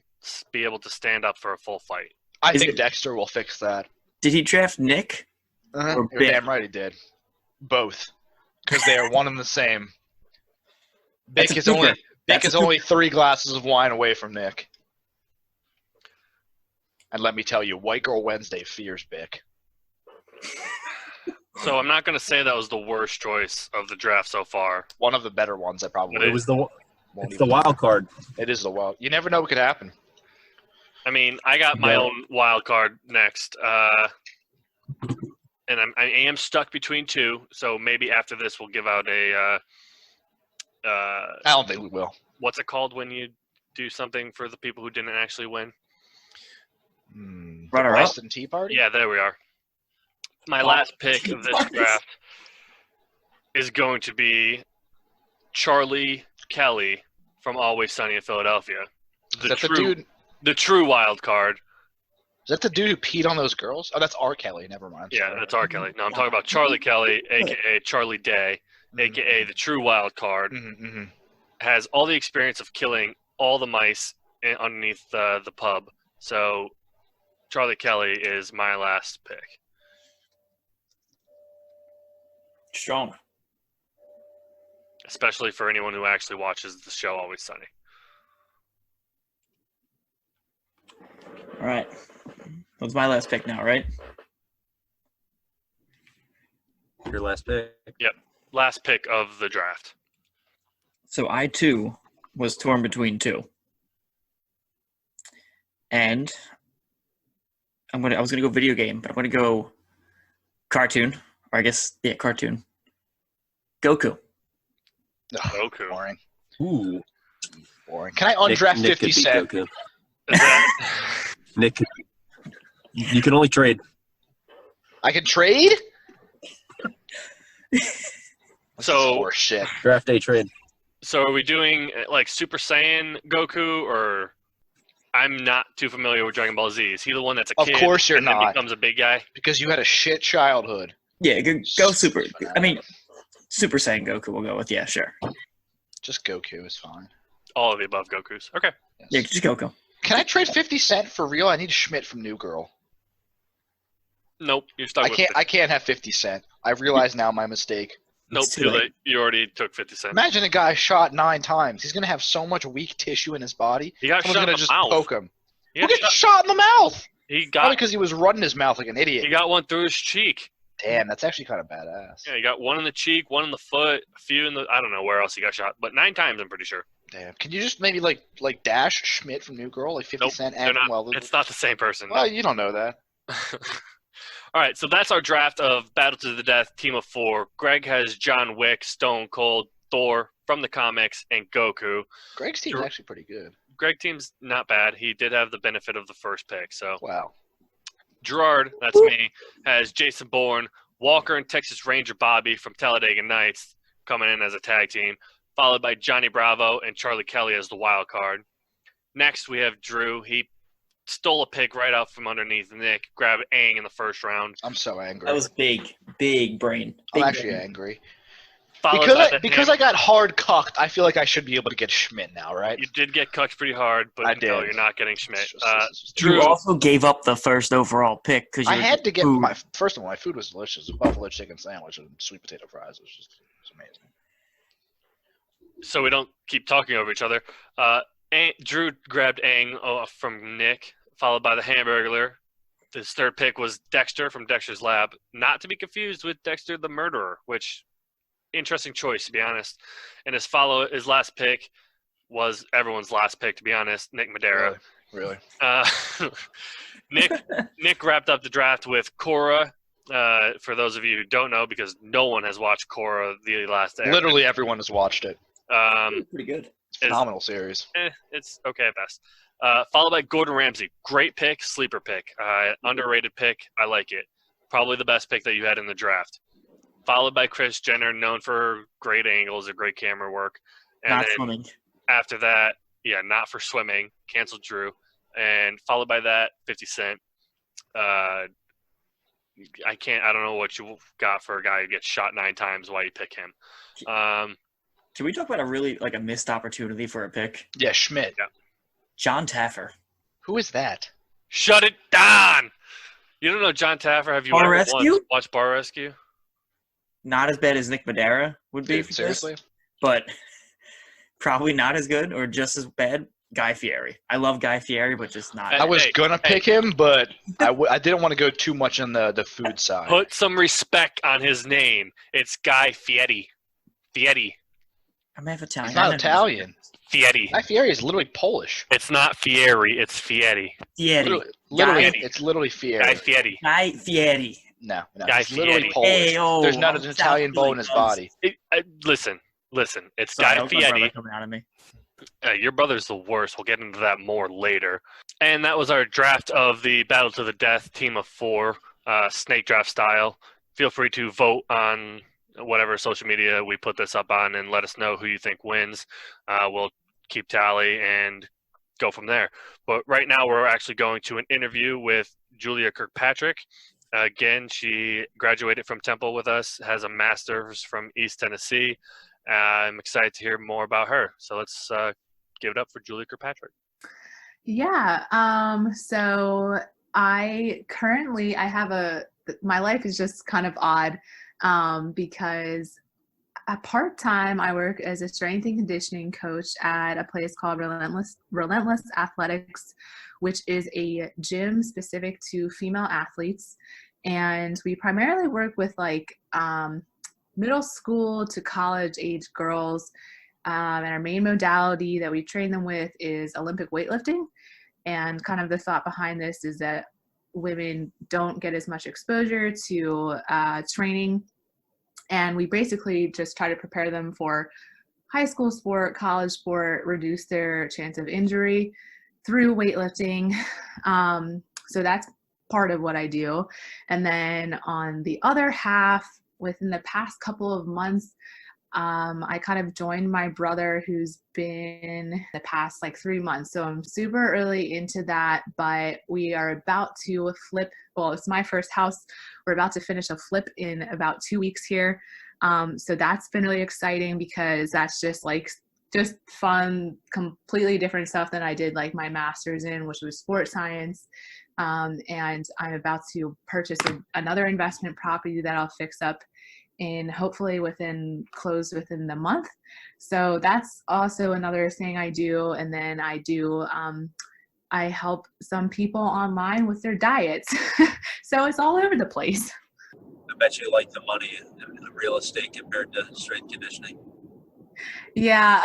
[SPEAKER 1] be able to stand up for a full fight.
[SPEAKER 4] I
[SPEAKER 5] Is
[SPEAKER 4] think
[SPEAKER 5] it-
[SPEAKER 4] Dexter will fix that.
[SPEAKER 5] Did he draft Nick?
[SPEAKER 4] You're
[SPEAKER 5] Ben?
[SPEAKER 4] damn right he did. Both. Because they are one and the same.
[SPEAKER 5] That's
[SPEAKER 4] Bick
[SPEAKER 5] a
[SPEAKER 4] is only
[SPEAKER 5] Cooper.
[SPEAKER 4] Bick
[SPEAKER 5] That's
[SPEAKER 4] is
[SPEAKER 5] a
[SPEAKER 4] only 3 glasses of wine away from Nick. And let me tell you, White Girl Wednesday fears Bick.
[SPEAKER 1] So I'm not going to say that was the worst choice of the draft so far.
[SPEAKER 4] One of the better ones I probably
[SPEAKER 2] It was the
[SPEAKER 4] won't
[SPEAKER 2] it's the
[SPEAKER 4] even-
[SPEAKER 2] wild card.
[SPEAKER 4] It is the wild. You never know what could happen.
[SPEAKER 1] I mean, I got my
[SPEAKER 2] No.
[SPEAKER 1] own wild card next. And I am stuck between 2, so maybe after this we'll give out a
[SPEAKER 4] I don't think we will.
[SPEAKER 1] what's it called when you do something for the people who didn't actually win?
[SPEAKER 5] Runner up?
[SPEAKER 4] Boston Tea Party?
[SPEAKER 1] Yeah, there we are. My last pick of this draft is going to be Charlie Kelly from Always Sunny in Philadelphia.
[SPEAKER 4] Is that the dude?
[SPEAKER 1] The true wild card.
[SPEAKER 4] Is that the dude who peed on those girls? Oh, that's R. Kelly. Never mind.
[SPEAKER 1] Yeah,
[SPEAKER 4] Sorry.
[SPEAKER 1] that's R. Kelly. No, I'm talking about Charlie Kelly, a.k.a. Charlie Day, a.k.a. the true wild card.
[SPEAKER 4] Mm-hmm.
[SPEAKER 1] Has all the experience of killing all the mice underneath the pub. So Charlie Kelly is my last pick.
[SPEAKER 5] Strong.
[SPEAKER 1] Especially for anyone who actually watches the show Always Sunny.
[SPEAKER 5] All right. That's my last pick now, right?
[SPEAKER 2] Your last pick.
[SPEAKER 1] Last pick of the draft.
[SPEAKER 5] So I, too, was torn between two. And I was going to go video game, but I'm going to go cartoon. Or I guess, yeah, cartoon. Goku.
[SPEAKER 1] Goku.
[SPEAKER 4] Boring.
[SPEAKER 2] Ooh.
[SPEAKER 4] Boring. Can I undraft
[SPEAKER 2] Nick
[SPEAKER 4] 50
[SPEAKER 2] could be
[SPEAKER 4] Cent?
[SPEAKER 2] Goku.
[SPEAKER 1] Is that-
[SPEAKER 2] Nick, you can only trade.
[SPEAKER 4] I can trade?
[SPEAKER 1] So-
[SPEAKER 4] shit.
[SPEAKER 2] Draft day trade.
[SPEAKER 1] So are we doing like Super Saiyan Goku, or I'm not too familiar with Dragon Ball Z. Is he the one that's a
[SPEAKER 4] Of
[SPEAKER 1] kid
[SPEAKER 4] course you're
[SPEAKER 1] and then
[SPEAKER 4] not.
[SPEAKER 1] becomes a big guy?
[SPEAKER 4] Because you had a shit childhood.
[SPEAKER 5] Yeah, go Super. I mean, Super Saiyan Goku we'll go with. Yeah, sure.
[SPEAKER 4] Just Goku is fine.
[SPEAKER 1] All of the above Gokus. Okay.
[SPEAKER 4] Yes.
[SPEAKER 5] Yeah, just Goku.
[SPEAKER 4] Can I trade 50 Cent for real? I need Schmidt from New Girl.
[SPEAKER 1] Nope. You're stuck with
[SPEAKER 4] I can't have 50 Cent. I realize now my mistake.
[SPEAKER 1] Nope.
[SPEAKER 5] It's too
[SPEAKER 1] Too
[SPEAKER 5] late.
[SPEAKER 1] late. You already took 50 Cent.
[SPEAKER 4] Imagine a guy shot 9 times. He's gonna have so much weak tissue in his body.
[SPEAKER 1] He got
[SPEAKER 4] Someone's
[SPEAKER 1] shot in
[SPEAKER 4] gonna
[SPEAKER 1] the
[SPEAKER 4] just
[SPEAKER 1] mouth.
[SPEAKER 4] poke him.
[SPEAKER 1] He
[SPEAKER 4] Who
[SPEAKER 1] got
[SPEAKER 4] gets shot in the mouth?
[SPEAKER 1] He
[SPEAKER 4] Probably
[SPEAKER 1] got
[SPEAKER 4] because he was running his mouth like an idiot.
[SPEAKER 1] he got one through his cheek.
[SPEAKER 4] Damn, that's actually kind of badass.
[SPEAKER 1] Yeah, he got one in the cheek, one in the foot, a few in the I don't know where else he got shot, but 9 times I'm pretty sure.
[SPEAKER 4] Damn. Can you just maybe like dash Schmidt from New Girl, like 50
[SPEAKER 1] Nope,
[SPEAKER 4] Cent
[SPEAKER 1] they're
[SPEAKER 4] and
[SPEAKER 1] not.
[SPEAKER 4] well,
[SPEAKER 1] It's not the same person.
[SPEAKER 4] well, you don't know that.
[SPEAKER 1] All right, so that's our draft of Battle to the Death team of 4. Greg has John Wick, Stone Cold, Thor from the comics, and Goku.
[SPEAKER 4] Greg's team is
[SPEAKER 1] Sure.
[SPEAKER 4] actually pretty good.
[SPEAKER 1] Greg team's not bad. He did have the benefit of the first pick. So
[SPEAKER 4] Wow.
[SPEAKER 1] Gerard, that's me, has Jason Bourne, Walker and Texas Ranger Bobby from Talladega Nights coming in as a tag team, followed by Johnny Bravo and Charlie Kelly as the wild card. Next, we have Drew. He stole a pick right out from underneath Nick, grabbed Aang in the first round.
[SPEAKER 4] I'm so angry.
[SPEAKER 5] That was big brain.
[SPEAKER 4] I'm
[SPEAKER 5] Big
[SPEAKER 4] actually
[SPEAKER 5] brain.
[SPEAKER 4] angry.
[SPEAKER 1] Followed by the
[SPEAKER 4] Because I got hard cucked, I feel like I should be able to get Schmidt now, right?
[SPEAKER 1] You did get cucked pretty hard, but
[SPEAKER 4] I
[SPEAKER 1] no,
[SPEAKER 4] did.
[SPEAKER 1] you're not getting Schmidt.
[SPEAKER 4] It's just-
[SPEAKER 5] You
[SPEAKER 1] Drew,
[SPEAKER 5] also gave up the first overall pick because
[SPEAKER 4] I had to get
[SPEAKER 5] food.
[SPEAKER 4] my first of all. My food was delicious. A buffalo chicken sandwich and sweet potato fries. It was amazing.
[SPEAKER 1] so we don't keep talking over each other. Drew grabbed Aang from Nick, followed by the Hamburglar. His third pick was Dexter from Dexter's Lab, not to be confused with Dexter the Murderer, which interesting choice to be honest. And his last pick was everyone's last pick to be honest, Nick Madara.
[SPEAKER 4] Really?
[SPEAKER 1] Nick wrapped up the draft with Korra. For those of you who don't know, because no one has watched Korra the last day.
[SPEAKER 4] Literally everyone has watched it.
[SPEAKER 5] Pretty good.
[SPEAKER 4] It's a phenomenal series.
[SPEAKER 1] It's okay at best. Followed by Gordon Ramsay. Great pick, sleeper pick. Underrated pick. I like it. Probably the best pick that you had in the draft. Followed by Kris Jenner, known for her great angles and great camera work. And
[SPEAKER 5] Not
[SPEAKER 1] then
[SPEAKER 5] swimming.
[SPEAKER 1] after that, not for swimming. Canceled Drew. And followed by that, 50 Cent. I don't know what you got for a guy who gets shot 9 times. Why you pick him?
[SPEAKER 5] Can we talk about a missed opportunity for a pick?
[SPEAKER 4] Yeah, Schmidt.
[SPEAKER 1] Yeah.
[SPEAKER 5] John Taffer.
[SPEAKER 4] Who is that?
[SPEAKER 1] Shut it down! You don't know John Taffer? Have you
[SPEAKER 5] Bar
[SPEAKER 1] ever
[SPEAKER 5] Rescue?
[SPEAKER 1] once watched Bar Rescue?
[SPEAKER 5] Not as bad as Nick Madara would be
[SPEAKER 4] Dude,
[SPEAKER 5] for this,
[SPEAKER 4] seriously?
[SPEAKER 5] but probably not as good or just as bad. Guy Fieri. I love Guy Fieri, but just not.
[SPEAKER 4] I was
[SPEAKER 1] Hey,
[SPEAKER 4] gonna pick him, but I didn't want to go too much on the food side.
[SPEAKER 1] Put some respect on his name. It's Guy Fieri. Fieri.
[SPEAKER 5] I'm half Italian.
[SPEAKER 4] He's not
[SPEAKER 5] I know
[SPEAKER 4] Italian.
[SPEAKER 1] Fieri.
[SPEAKER 4] Guy Fieri is literally Polish.
[SPEAKER 1] It's not Fieri. It's Fieri.
[SPEAKER 5] Fieri.
[SPEAKER 4] Literally,
[SPEAKER 1] Guy-
[SPEAKER 4] it's literally Fieri.
[SPEAKER 1] Guy Fieri.
[SPEAKER 5] Guy Fieri.
[SPEAKER 4] No,
[SPEAKER 1] Guy
[SPEAKER 4] it's literally
[SPEAKER 1] Fieri.
[SPEAKER 4] Polish.
[SPEAKER 5] Hey, oh,
[SPEAKER 4] There's not an
[SPEAKER 5] I'm
[SPEAKER 4] Italian
[SPEAKER 5] South
[SPEAKER 4] bone in his
[SPEAKER 5] Philly
[SPEAKER 4] body.
[SPEAKER 1] Listen. It's
[SPEAKER 5] Sorry,
[SPEAKER 1] Guy
[SPEAKER 5] that was my brother
[SPEAKER 1] Fieri.
[SPEAKER 5] coming out of me.
[SPEAKER 1] Your brother's the worst. We'll get into that more later. And that was our draft of the Battle to the Death team of 4, snake draft style. Feel free to vote on whatever social media we put this up on and let us know who you think wins. We'll keep tally and go from there. But right now we're actually going to an interview with Julia Kirkpatrick. Again, she graduated from Temple with us, has a master's from East Tennessee. I'm excited to hear more about her. So let's give it up for Julia Kirkpatrick.
[SPEAKER 6] Yeah. So I have my life is just kind of odd because part-time I work as a strength and conditioning coach at a place called Relentless Athletics, which is a gym specific to female athletes. And we primarily work with like middle school to college age girls. And our main modality that we train them with is Olympic weightlifting. And kind of the thought behind this is that women don't get as much exposure to training. And we basically just try to prepare them for high school sport, college sport, reduce their chance of injury through weightlifting. So that's part of what I do. And then on the other half, within the past couple of months, I kind of joined my brother who's been the past like 3 months. So I'm super early into that, but we are about to flip. Well, it's my first house. We're about to finish a flip in about 2 weeks here. So that's been really exciting because that's just fun, completely different stuff than I did like my master's in, which was sports science. And I'm about to purchase another investment property that I'll fix up and hopefully close within the month. So that's also another thing I do. And then I help some people online with their diets. So it's all over the place.
[SPEAKER 2] I bet you like the money in real estate compared to strength conditioning.
[SPEAKER 6] Yeah.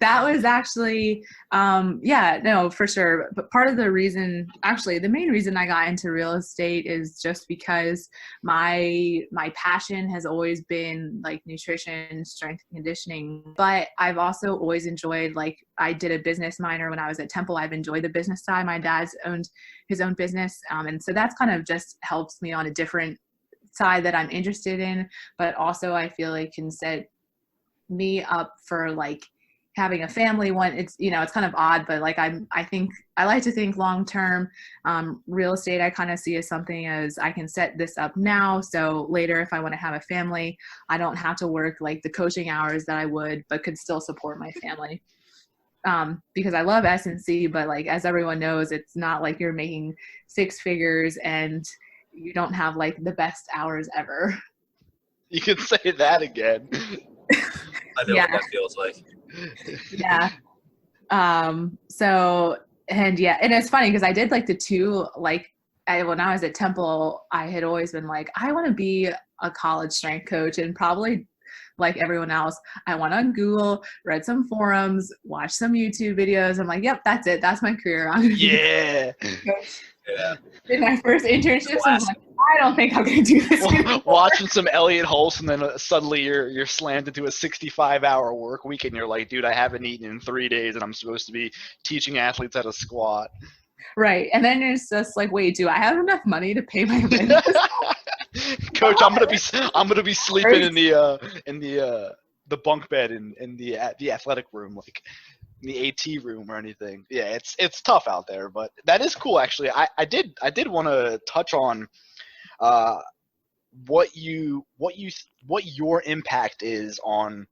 [SPEAKER 6] That was actually, for sure. But part of the reason, actually, the main reason I got into real estate is just because my passion has always been like nutrition, strength and conditioning. But I've also always enjoyed, like, I did a business minor when I was at Temple. I've enjoyed the business side. My dad's owned his own business. And so that's kind of just helps me on a different side that I'm interested in, but also I feel like can set me up for like having a family one. It's, it's kind of odd, but like I like to think long term. Real estate I kind of see as something as I can set this up now, so later if I want to have a family, I don't have to work like the coaching hours that I would, but could still support my family. Because I love S&C, but like as everyone knows, it's not like you're making six figures and you don't have like the best hours ever.
[SPEAKER 4] You can say that again.
[SPEAKER 2] I know what that feels like.
[SPEAKER 6] Yeah. And it's funny because I did like the two, like when I was at Temple, I had always been like, I want to be a college strength coach, and probably like everyone else, I went on Google, read some forums, watched some YouTube videos. I'm like, yep, that's it. That's my career.
[SPEAKER 4] Yeah.
[SPEAKER 2] Yeah.
[SPEAKER 6] In my first internship, so I'm like, I don't think I'm going to do this anymore.
[SPEAKER 4] Watching some Elliot Hulse, and then suddenly you're slammed into a 65-hour work week, and you're like, dude, I haven't eaten in 3 days, and I'm supposed to be teaching athletes how to squat.
[SPEAKER 6] Right, and then it's just like, wait, do I have enough money to pay my rent?
[SPEAKER 4] Coach, I'm gonna be sleeping in the bunk bed in the athletic room, like the AT room or anything. Yeah, it's tough out there, but that is cool actually. I did want to touch on what your impact is on,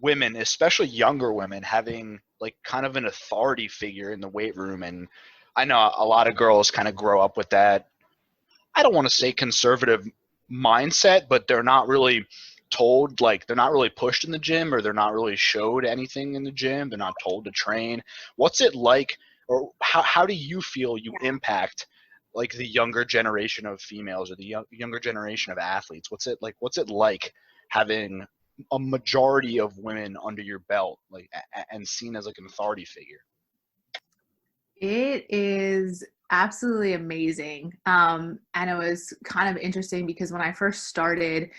[SPEAKER 4] women, especially younger women, having like kind of an authority figure in the weight room. And I know a lot of girls kind of grow up with that, I don't want to say conservative mindset, but they're not really told, like they're not really pushed in the gym, or they're not really showed anything in the gym. They're not told to train. What's it like, or how do you feel you impact like the younger generation of females, or the younger generation of athletes? What's it like having a majority of women under your belt, like, and seen as like an authority figure?
[SPEAKER 6] It is absolutely amazing. And it was kind of interesting because when I first started,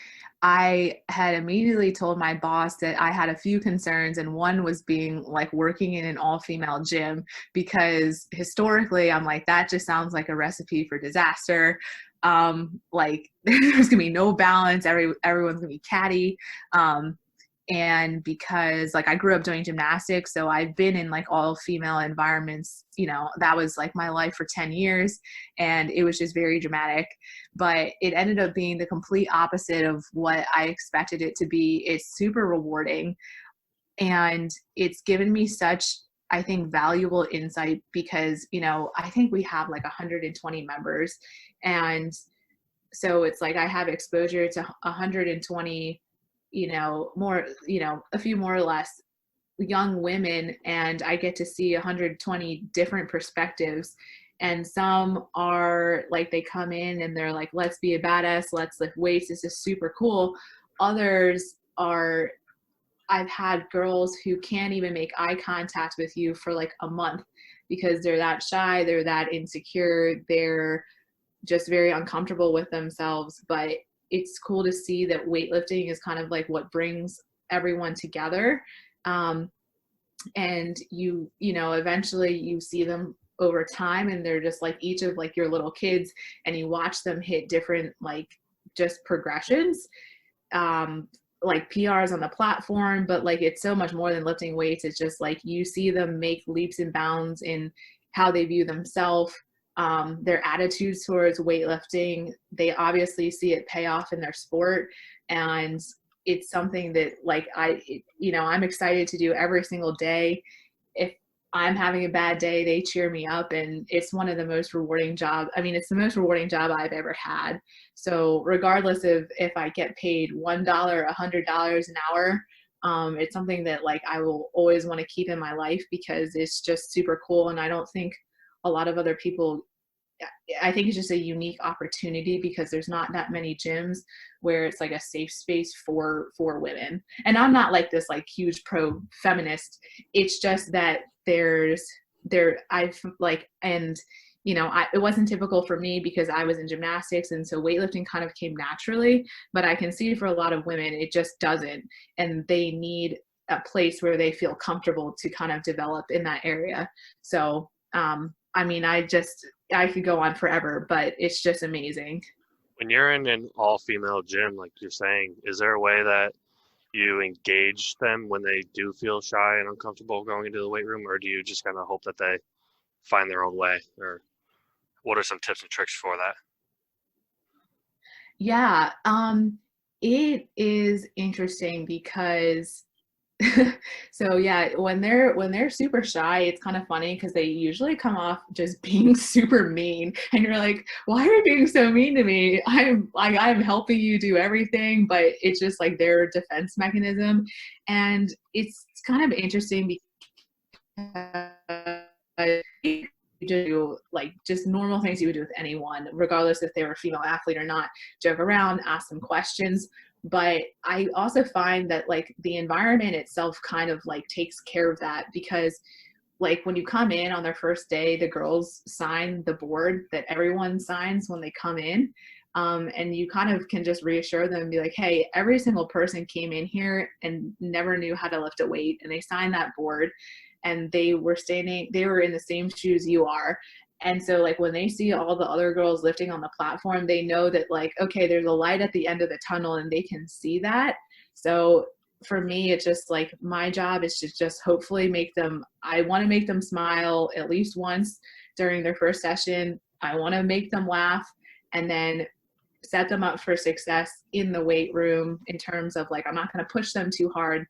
[SPEAKER 6] I had immediately told my boss that I had a few concerns, and one was being like working in an all-female gym, because historically I'm like, that just sounds like a recipe for disaster. Like there's gonna be no balance, everyone's gonna be catty. And because like I grew up doing gymnastics, so I've been in like all female environments, that was like my life for 10 years, and it was just very dramatic. But it ended up being the complete opposite of what I expected it to be. It's super rewarding, and it's given me such I think, valuable insight because, you know, I think we have like 120 members. And so it's like I have exposure to 120, you know, more, you know, a few more or less young women, and I get to see 120 different perspectives. And some are like, they come in and they're like, let's be a badass, let's lift weights, this is super cool. Others are, I've had girls who can't even make eye contact with you for like a month because they're that shy, they're that insecure, they're just very uncomfortable with themselves. But it's cool to see that weightlifting is kind of like what brings everyone together. And you know, eventually you see them over time and they're just like each of like your little kids, and you watch them hit different like just progressions, like PRs on the platform. But like it's so much more than lifting weights. It's just like you see them make leaps and bounds in how they view themselves, their attitudes towards weightlifting. They obviously see it pay off in their sport, and it's something that like you know, I'm excited to do every single day. If I'm having a bad day, they cheer me up, and it's one of the most rewarding jobs. I mean, it's the most rewarding job I've ever had. So regardless of if I get paid $1, $100 an hour, it's something that like I will always want to keep in my life because it's just super cool. And I don't think a lot of other people, I think it's just a unique opportunity because there's not that many gyms where it's like a safe space for women. And I'm not like this like huge pro feminist. It's just that I've like, and you know, it wasn't typical for me because I was in gymnastics, and so weightlifting kind of came naturally, but I can see for a lot of women it just doesn't, and they need a place where they feel comfortable to kind of develop in that area. So I mean, I could go on forever, but it's just amazing.
[SPEAKER 1] When you're in an all-female gym, like you're saying, is there a way that you engage them when they do feel shy and uncomfortable going into the weight room, or do you just kind of hope that they find their own way? Or what are some tips and tricks for that?
[SPEAKER 6] Yeah, it is interesting because so yeah, when they're super shy, it's kind of funny because they usually come off just being super mean, and you're like, why are you being so mean to me? I'm helping you do everything, but it's just like their defense mechanism. And it's kind of interesting because you do like just normal things you would do with anyone, regardless if they were a female athlete or not. Joke around, ask them questions. But I also find that like the environment itself kind of like takes care of that, because like when you come in on their first day, the girls sign the board that everyone signs when they come in. And you kind of can just reassure them and be like, hey, every single person came in here and never knew how to lift a weight, and they signed that board, and they were in the same shoes you are. And so like when they see all the other girls lifting on the platform, they know that like, okay, there's a light at the end of the tunnel, and they can see that. So for me, it's just like my job is to just hopefully I want to make them smile at least once during their first session. I want to make them laugh, and then set them up for success in the weight room in terms of like, I'm not going to push them too hard.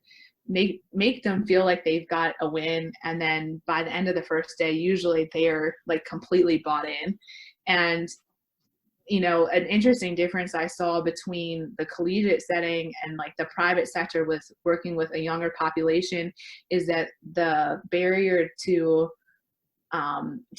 [SPEAKER 6] Make them feel like they've got a win, and then by the end of the first day, usually they're like completely bought in. And you know, an interesting difference I saw between the collegiate setting and like the private sector with working with a younger population is that the barrier to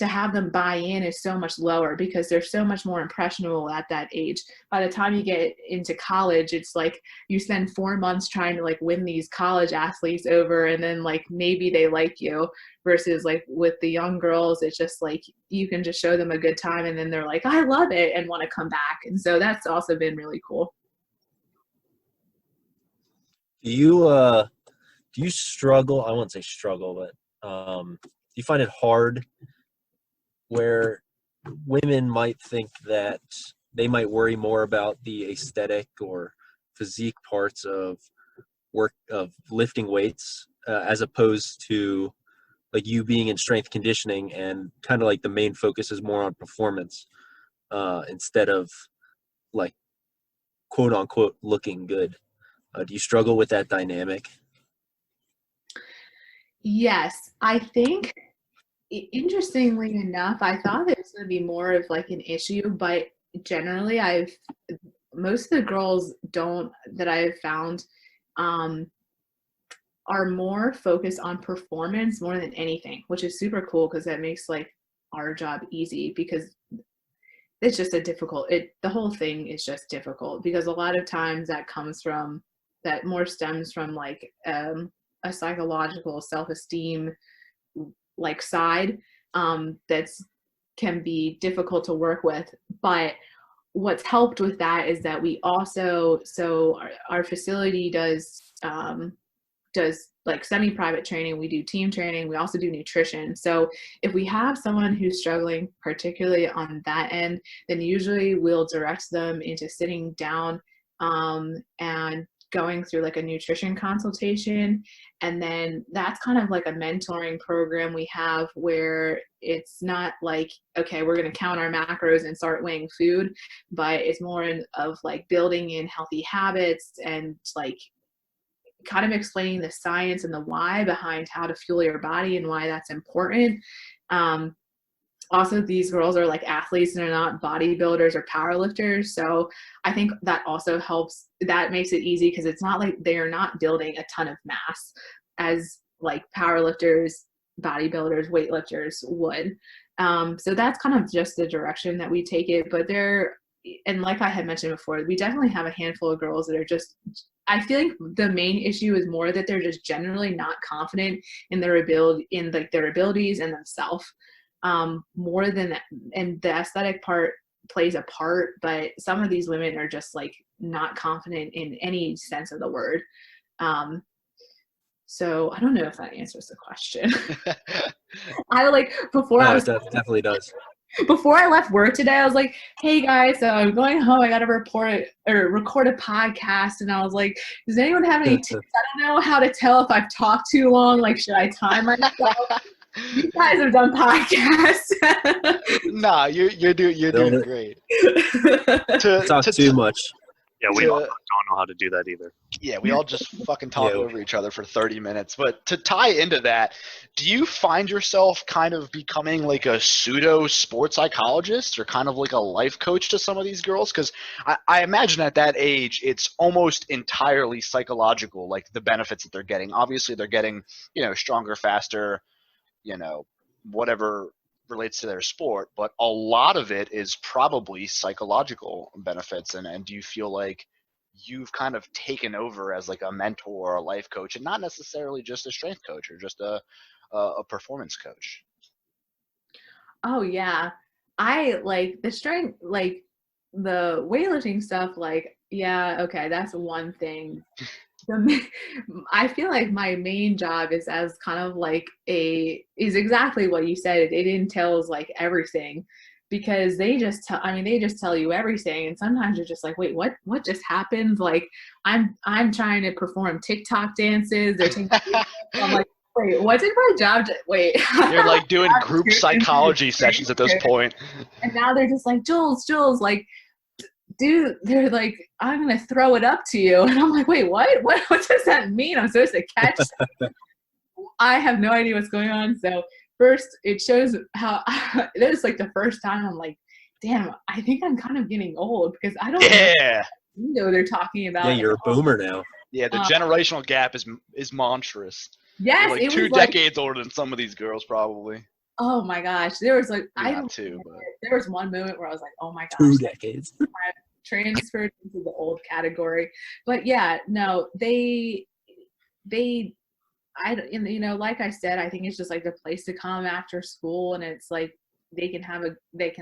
[SPEAKER 6] have them buy in is so much lower because they're so much more impressionable at that age. By the time you get into college, it's like you spend 4 months trying to like win these college athletes over, and then like maybe they like you, versus like with the young girls, it's just like you can just show them a good time and then they're like, I love it, and want to come back. And so that's also been really cool.
[SPEAKER 2] Do you struggle? I won't say struggle, but do you find it hard where women might think that they might worry more about the aesthetic or physique parts of lifting weights as opposed to like you being in strength conditioning, and kind of like the main focus is more on performance instead of like quote unquote looking good? Do you struggle with that dynamic?
[SPEAKER 6] Yes, I think interestingly enough, I thought it was going to be more of like an issue, but generally most of the girls don't that I've found um are more focused on performance more than anything, which is super cool because that makes like our job easy because it's just the whole thing is just difficult because a lot of times that more stems from like a psychological self-esteem like side that's can be difficult to work with. But what's helped with that is that we also our facility does like semi-private training, we do team training, we also do nutrition. So if we have someone who's struggling particularly on that end, then usually we'll direct them into sitting down and going through like a nutrition consultation. And then that's kind of like a mentoring program we have where it's not like, okay, we're going to count our macros and start weighing food, but it's more of like building in healthy habits and like kind of explaining the science and the why behind how to fuel your body and why that's important. Also, these girls are like athletes and are not bodybuilders or powerlifters. So I think that also helps. That makes it easy because it's not like they're not building a ton of mass as like powerlifters, bodybuilders, weightlifters would. So that's kind of just the direction that we take it. But and like I had mentioned before, we definitely have a handful of girls that are just, I feel like the main issue is more that they're just generally not confident in their abilities and themselves. More than that, and the aesthetic part plays a part, but some of these women are just like not confident in any sense of the word. So I don't know if that answers the question. I like before I was
[SPEAKER 2] That definitely does.
[SPEAKER 6] Before I left work today, I was like, hey guys, so I'm going home. I got to record a podcast. And I was like, does anyone have any tips? I don't know how to tell if I've talked too long. Like, should I time myself? You guys have done podcasts.
[SPEAKER 4] Nah, you're doing great.
[SPEAKER 2] Talk too much.
[SPEAKER 1] Yeah, we all don't know how to do that either.
[SPEAKER 4] Yeah, we all just fucking talk over each other for 30 minutes. But to tie into that, do you find yourself kind of becoming like a pseudo sports psychologist or kind of like a life coach to some of these girls? Because I imagine at that age, it's almost entirely psychological, like the benefits that they're getting. Obviously, they're getting, stronger, faster, whatever relates to their sport, but a lot of it is probably psychological benefits. And do you feel like you've kind of taken over as like a mentor or a life coach and not necessarily just a strength coach or just a performance coach?
[SPEAKER 6] Oh yeah. I like the strength, like the weightlifting stuff, like, yeah, okay, that's one thing. I feel like my main job is as kind of like is exactly what you said. It entails like everything because they just tell you everything. And sometimes you're just like, wait, what just happened? Like I'm trying to perform TikTok dances. I'm like, wait, what did my job wait.
[SPEAKER 4] You're like doing group psychology sessions at this point.
[SPEAKER 6] And now they're just like, Jules, like, dude, they're like, I'm gonna throw it up to you, and I'm like, wait, what does that mean? I'm supposed to catch I have no idea what's going on. So first it shows how this is like the first time I'm like, damn, I think I'm kind of getting old because I don't know they're talking about.
[SPEAKER 2] Yeah, you're a boomer now.
[SPEAKER 4] Yeah, the generational gap is monstrous.
[SPEAKER 6] Yes,
[SPEAKER 4] you're like 2 decades older than some of these girls probably.
[SPEAKER 6] Oh my gosh, there was like there was one moment where I was like, oh my gosh,
[SPEAKER 2] 2 decades.
[SPEAKER 6] Transferred into the old category. But yeah, no, like I said, I think it's just like the place to come after school, and it's like they can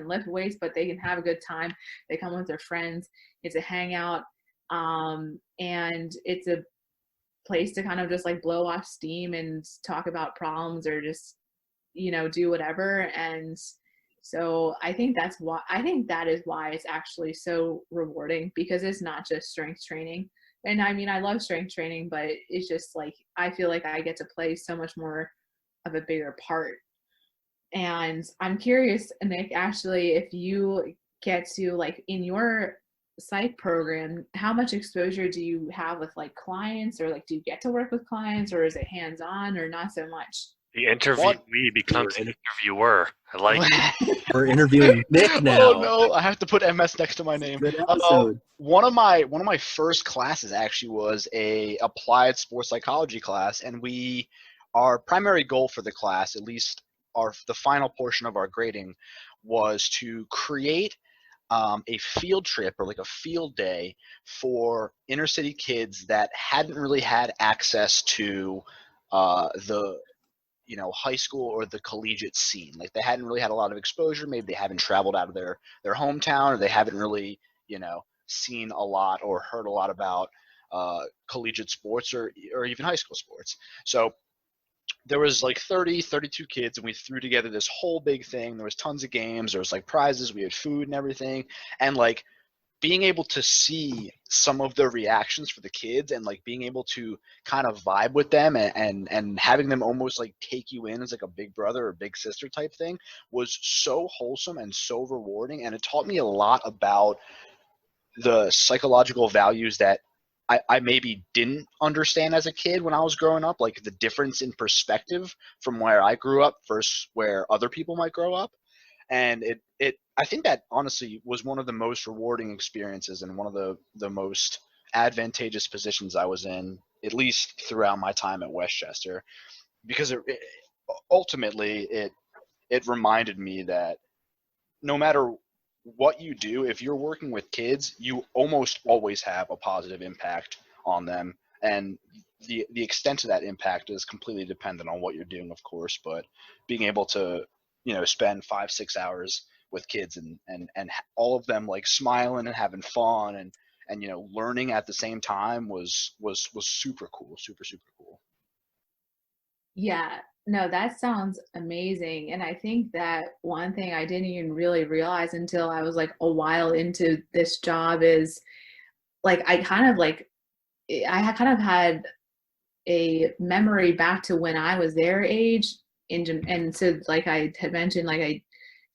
[SPEAKER 6] lift weights, but they can have a good time. They come with their friends. It's a hangout, and it's a place to kind of just like blow off steam and talk about problems or just do whatever. And so I think that is why it's actually so rewarding, because it's not just strength training. And I mean, I love strength training, but it's just like, I feel like I get to play so much more of a bigger part. And I'm curious, Nick, actually, if you get to like in your psych program, how much exposure do you have with like clients, or like do you get to work with clients, or is it hands-on or not so much?
[SPEAKER 1] The interviewee becomes an interviewer. I like it.
[SPEAKER 2] We're interviewing Nick now.
[SPEAKER 4] Oh no, I have to put MS next to my name.
[SPEAKER 2] Good episode.
[SPEAKER 4] One of my first classes actually was a applied sports psychology class, and our primary goal for the class, at least the final portion of our grading, was to create a field trip or like a field day for inner city kids that hadn't really had access to the high school or the collegiate scene. Like they hadn't really had a lot of exposure. Maybe they haven't traveled out of their hometown, or they haven't really seen a lot or heard a lot about collegiate sports or even high school sports. So there was like 32 kids, and we threw together this whole big thing. There was tons of games. There was like prizes. We had food and everything. And like being able to see some of their reactions for the kids, and like being able to kind of vibe with them and having them almost like take you in as like a big brother or big sister type thing was so wholesome and so rewarding. And it taught me a lot about the psychological values that I maybe didn't understand as a kid when I was growing up, like the difference in perspective from where I grew up versus where other people might grow up. And I think that honestly was one of the most rewarding experiences and one of the most advantageous positions I was in, at least throughout my time at Westchester, because ultimately it reminded me that no matter what you do, if you're working with kids, you almost always have a positive impact on them. And the extent of that impact is completely dependent on what you're doing, of course, but being able to, spend 5-6 hours with kids and all of them like smiling and having fun and learning at the same time was super cool, super cool.
[SPEAKER 6] Yeah, no, that sounds amazing. And I think that one thing I didn't even really realize until I was like a while into this job is like I kind of had a memory back to when I was their age and so like I had mentioned, like I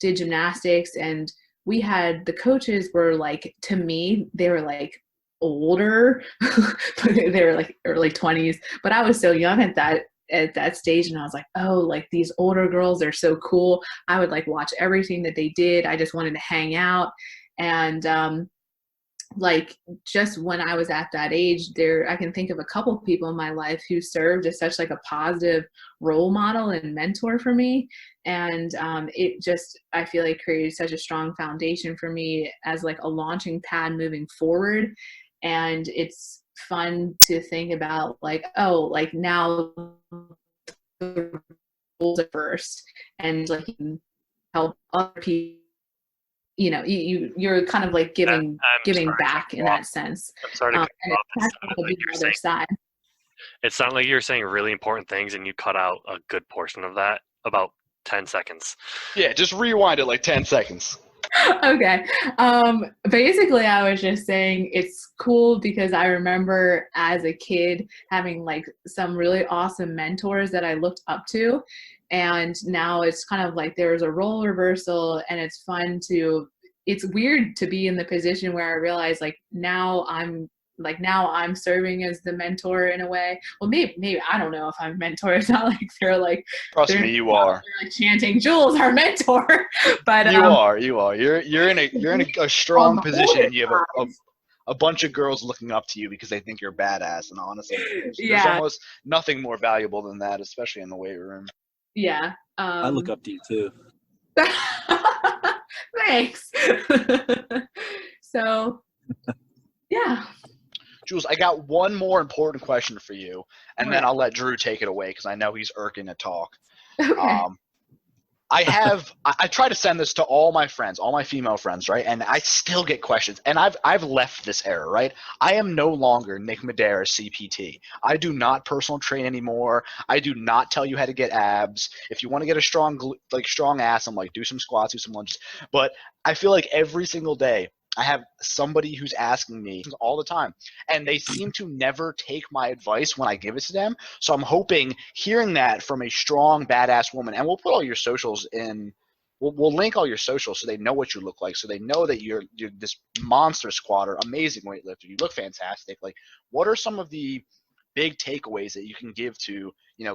[SPEAKER 6] did gymnastics, and we had the coaches were like, to me they were like older but they were like early 20s, but I was so young at that stage, and I was like, oh, like these older girls are so cool. I would like watch everything that they did. I just wanted to hang out. And like just when I was at that age, I can think of a couple people in my life who served as such like a positive role model and mentor for me. And it just, I feel like created such a strong foundation for me as like a launching pad moving forward. And it's fun to think about like, oh, like now the rules at first, and like you can help other people. You're kind of like giving back in that sense.
[SPEAKER 1] I'm sorry to cut
[SPEAKER 6] and
[SPEAKER 1] off.
[SPEAKER 6] it's kind of the other side.
[SPEAKER 1] It sounded like you were saying really important things, and you cut out a good portion of that, about 10 seconds.
[SPEAKER 4] Yeah, just rewind it like 10 seconds.
[SPEAKER 6] Okay. Basically I was just saying it's cool because I remember as a kid having like some really awesome mentors that I looked up to, and now it's kind of like there's a role reversal, and it's weird to be in the position where I realize like now I'm serving as the mentor in a way. Well, maybe I don't know if I'm a mentor. It's not like they're like,
[SPEAKER 4] trust me, you are.
[SPEAKER 6] They're like chanting, Jules, our mentor. But
[SPEAKER 4] you are. You're in a strong position. You have a bunch of girls looking up to you because they think you're badass. And honestly, there's almost nothing more valuable than that, especially in the weight room.
[SPEAKER 6] Yeah.
[SPEAKER 2] I look up to you too.
[SPEAKER 6] Thanks. So, yeah.
[SPEAKER 4] Jules, I got one more important question for you, and then I'll let Drew take it away because I know he's irking to talk.
[SPEAKER 6] Okay.
[SPEAKER 4] I try to send this to all my friends, all my female friends, right? And I still get questions. And I've left this era, right? I am no longer Nick Madara CPT. I do not personal train anymore. I do not tell you how to get abs. If you want to get a strong ass, I'm like, do some squats, do some lunges. But I feel like every single day I have somebody who's asking me all the time, and they seem to never take my advice when I give it to them. So I'm hoping hearing that from a strong, badass woman, and we'll put all your socials in we'll link all your socials so they know what you look like, so they know that you're this monster squatter, amazing weightlifter. You look fantastic. Like, what are some of the big takeaways that you can give to,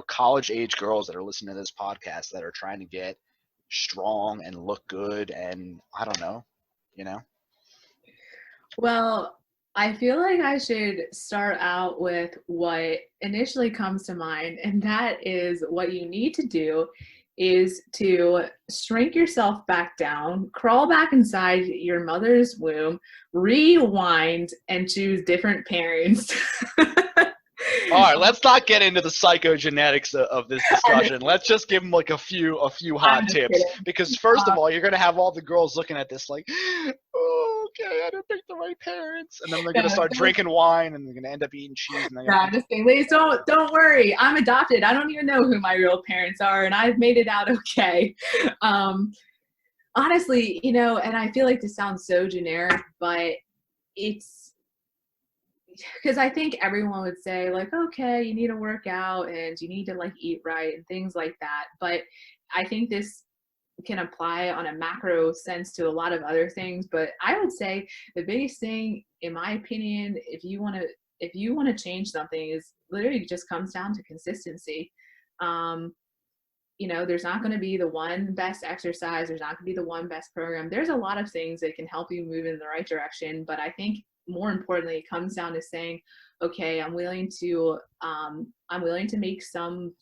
[SPEAKER 4] college age girls that are listening to this podcast that are trying to get strong and look good and I don't know,
[SPEAKER 6] Well, I feel like I should start out with what initially comes to mind, and that is what you need to do is to shrink yourself back down, crawl back inside your mother's womb, rewind, and choose different parents.
[SPEAKER 4] All right, let's not get into the psychogenetics of this discussion. Let's just give them like a few hot tips.
[SPEAKER 6] Kidding.
[SPEAKER 4] Because first of all, you're gonna have all the girls looking at this like, oh, okay, I didn't pick the right parents, and then they're gonna start drinking wine, and they're gonna end up eating cheese. And
[SPEAKER 6] just kidding. Ladies, don't worry. I'm adopted. I don't even know who my real parents are, and I've made it out okay. Honestly, and I feel like this sounds so generic, but it's because I think everyone would say like, okay, you need to work out and you need to like eat right and things like that. But I think this can apply on a macro sense to a lot of other things. But I would say the biggest thing, in my opinion, if you want to change something, is literally just comes down to consistency. There's not going to be the one best exercise. There's not going to be the one best program. There's a lot of things that can help you move in the right direction. But I think more importantly, it comes down to saying, okay, I'm willing to make some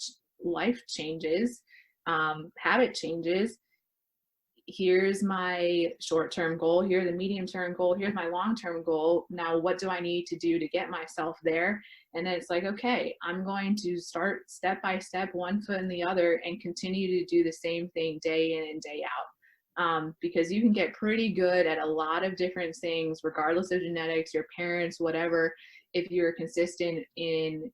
[SPEAKER 6] life changes, habit changes. Here's my short-term goal. Here's the medium-term goal. Here's my long-term goal. Now, what do I need to do to get myself there? And then it's like, okay, I'm going to start step by step, one foot in the other, and continue to do the same thing day in and day out. Because you can get pretty good at a lot of different things, regardless of genetics, your parents, whatever, if you're consistent in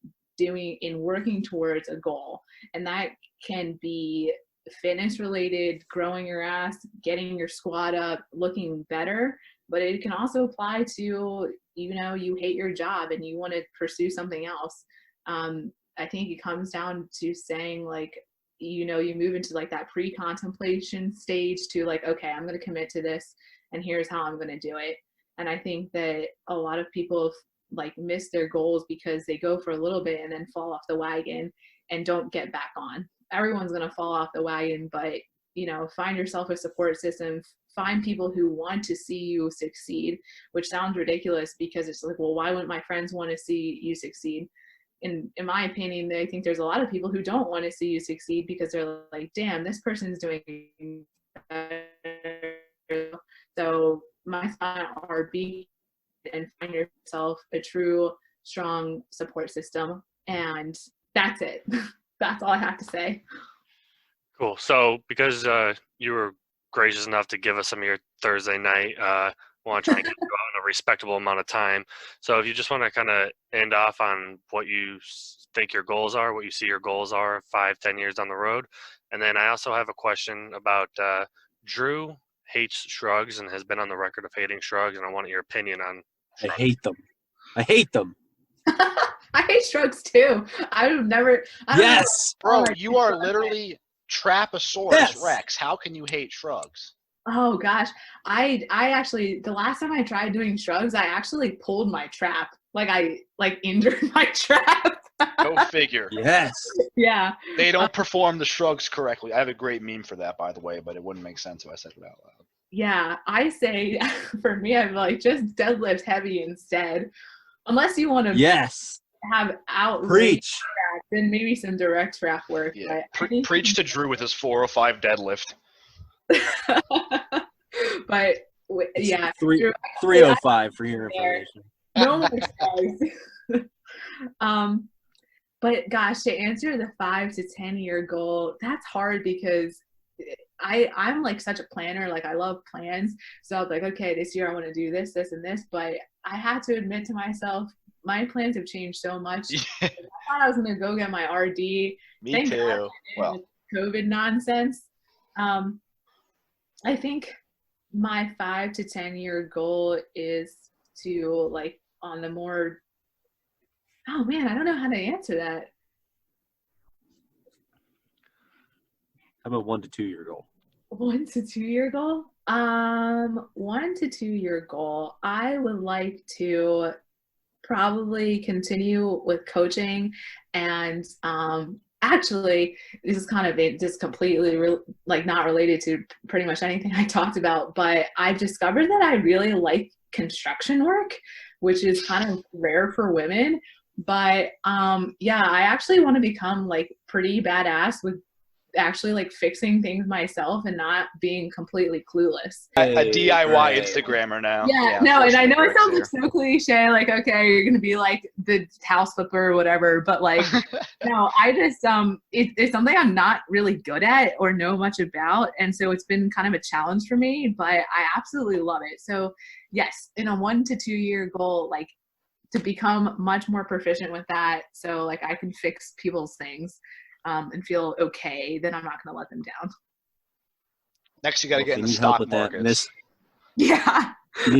[SPEAKER 6] working towards a goal. And that can be fitness related, growing your ass, getting your squat up, looking better. But it can also apply to, you hate your job and you want to pursue something else. I think it comes down to saying like, you move into like that pre-contemplation stage to like, okay, I'm going to commit to this and here's how I'm going to do it. And I think that a lot of people like miss their goals because they go for a little bit and then fall off the wagon and don't get back on. Everyone's going to fall off the wagon, but find yourself a support system, find people who want to see you succeed, which sounds ridiculous because it's like, well, why wouldn't my friends want to see you succeed? In my opinion, I think there's a lot of people who don't want to see you succeed because they're like, damn, this person's doing better. So my sign are be and find yourself a true, strong support system. And that's it. That's all I have to say.
[SPEAKER 1] Cool. So because you were gracious enough to give us some of your Thursday night, I want to try and get you out in a respectable amount of time. So if you just want to kind of end off on what you think your goals are, what you see your goals are 5-10 years down the road. And then I also have a question about Drew hates shrugs and has been on the record of hating shrugs, and I want your opinion on shrugs.
[SPEAKER 2] I hate them.
[SPEAKER 6] I hate shrugs too. I've never.
[SPEAKER 2] Yes,
[SPEAKER 4] bro, you are literally Traposaurus Rex. How can you hate shrugs?
[SPEAKER 6] Oh gosh, I actually, the last time I tried doing shrugs, I actually pulled my trap. I injured my trap.
[SPEAKER 4] Go figure.
[SPEAKER 2] Yes.
[SPEAKER 6] Yeah.
[SPEAKER 4] They don't perform the shrugs correctly. I have a great meme for that, by the way, but it wouldn't make sense if I said it out loud.
[SPEAKER 6] Yeah, I say for me, I'm like, just deadlift heavy instead. Unless you want to have
[SPEAKER 2] preach,
[SPEAKER 6] then maybe some direct trap work.
[SPEAKER 4] Yeah. Preach to Drew with his 405 deadlift.
[SPEAKER 6] But yeah,
[SPEAKER 2] 305 for your information.
[SPEAKER 6] No more stars. But gosh, to answer the 5 to 10 year goal, that's hard because I'm like such a planner. Like I love plans. So I was like, okay, this year I want to do this, this, and this. But I had to admit to myself, my plans have changed so much. I thought I was going to go get my RD.
[SPEAKER 4] Me too.
[SPEAKER 6] Well, COVID nonsense. I think my 5 to 10 year goal is to like on the more, oh man, I don't know how to answer that.
[SPEAKER 2] How about 1 to 2 year goal?
[SPEAKER 6] 1 to 2 year goal? 1 to 2 year goal. I would like to probably continue with coaching, and actually, this is kind of just completely not related to pretty much anything I talked about, but I've discovered that I really like construction work, which is kind of rare for women. But yeah, I actually want to become like pretty badass with actually like fixing things myself and not being completely clueless.
[SPEAKER 4] A DIY Instagrammer now.
[SPEAKER 6] Yeah, no, and I know it sounds like so cliche, like, okay, you're gonna be like the house flipper or whatever, but like, no, I just it's something I'm not really good at or know much about, and so it's been kind of a challenge for me, but I absolutely love it. So yes, in a 1 to 2 year goal, like to become much more proficient with that, so like I can fix people's things and feel okay, then I'm not going to let them down.
[SPEAKER 4] Next, you got to get in the stock markets.
[SPEAKER 6] Yeah.
[SPEAKER 2] If you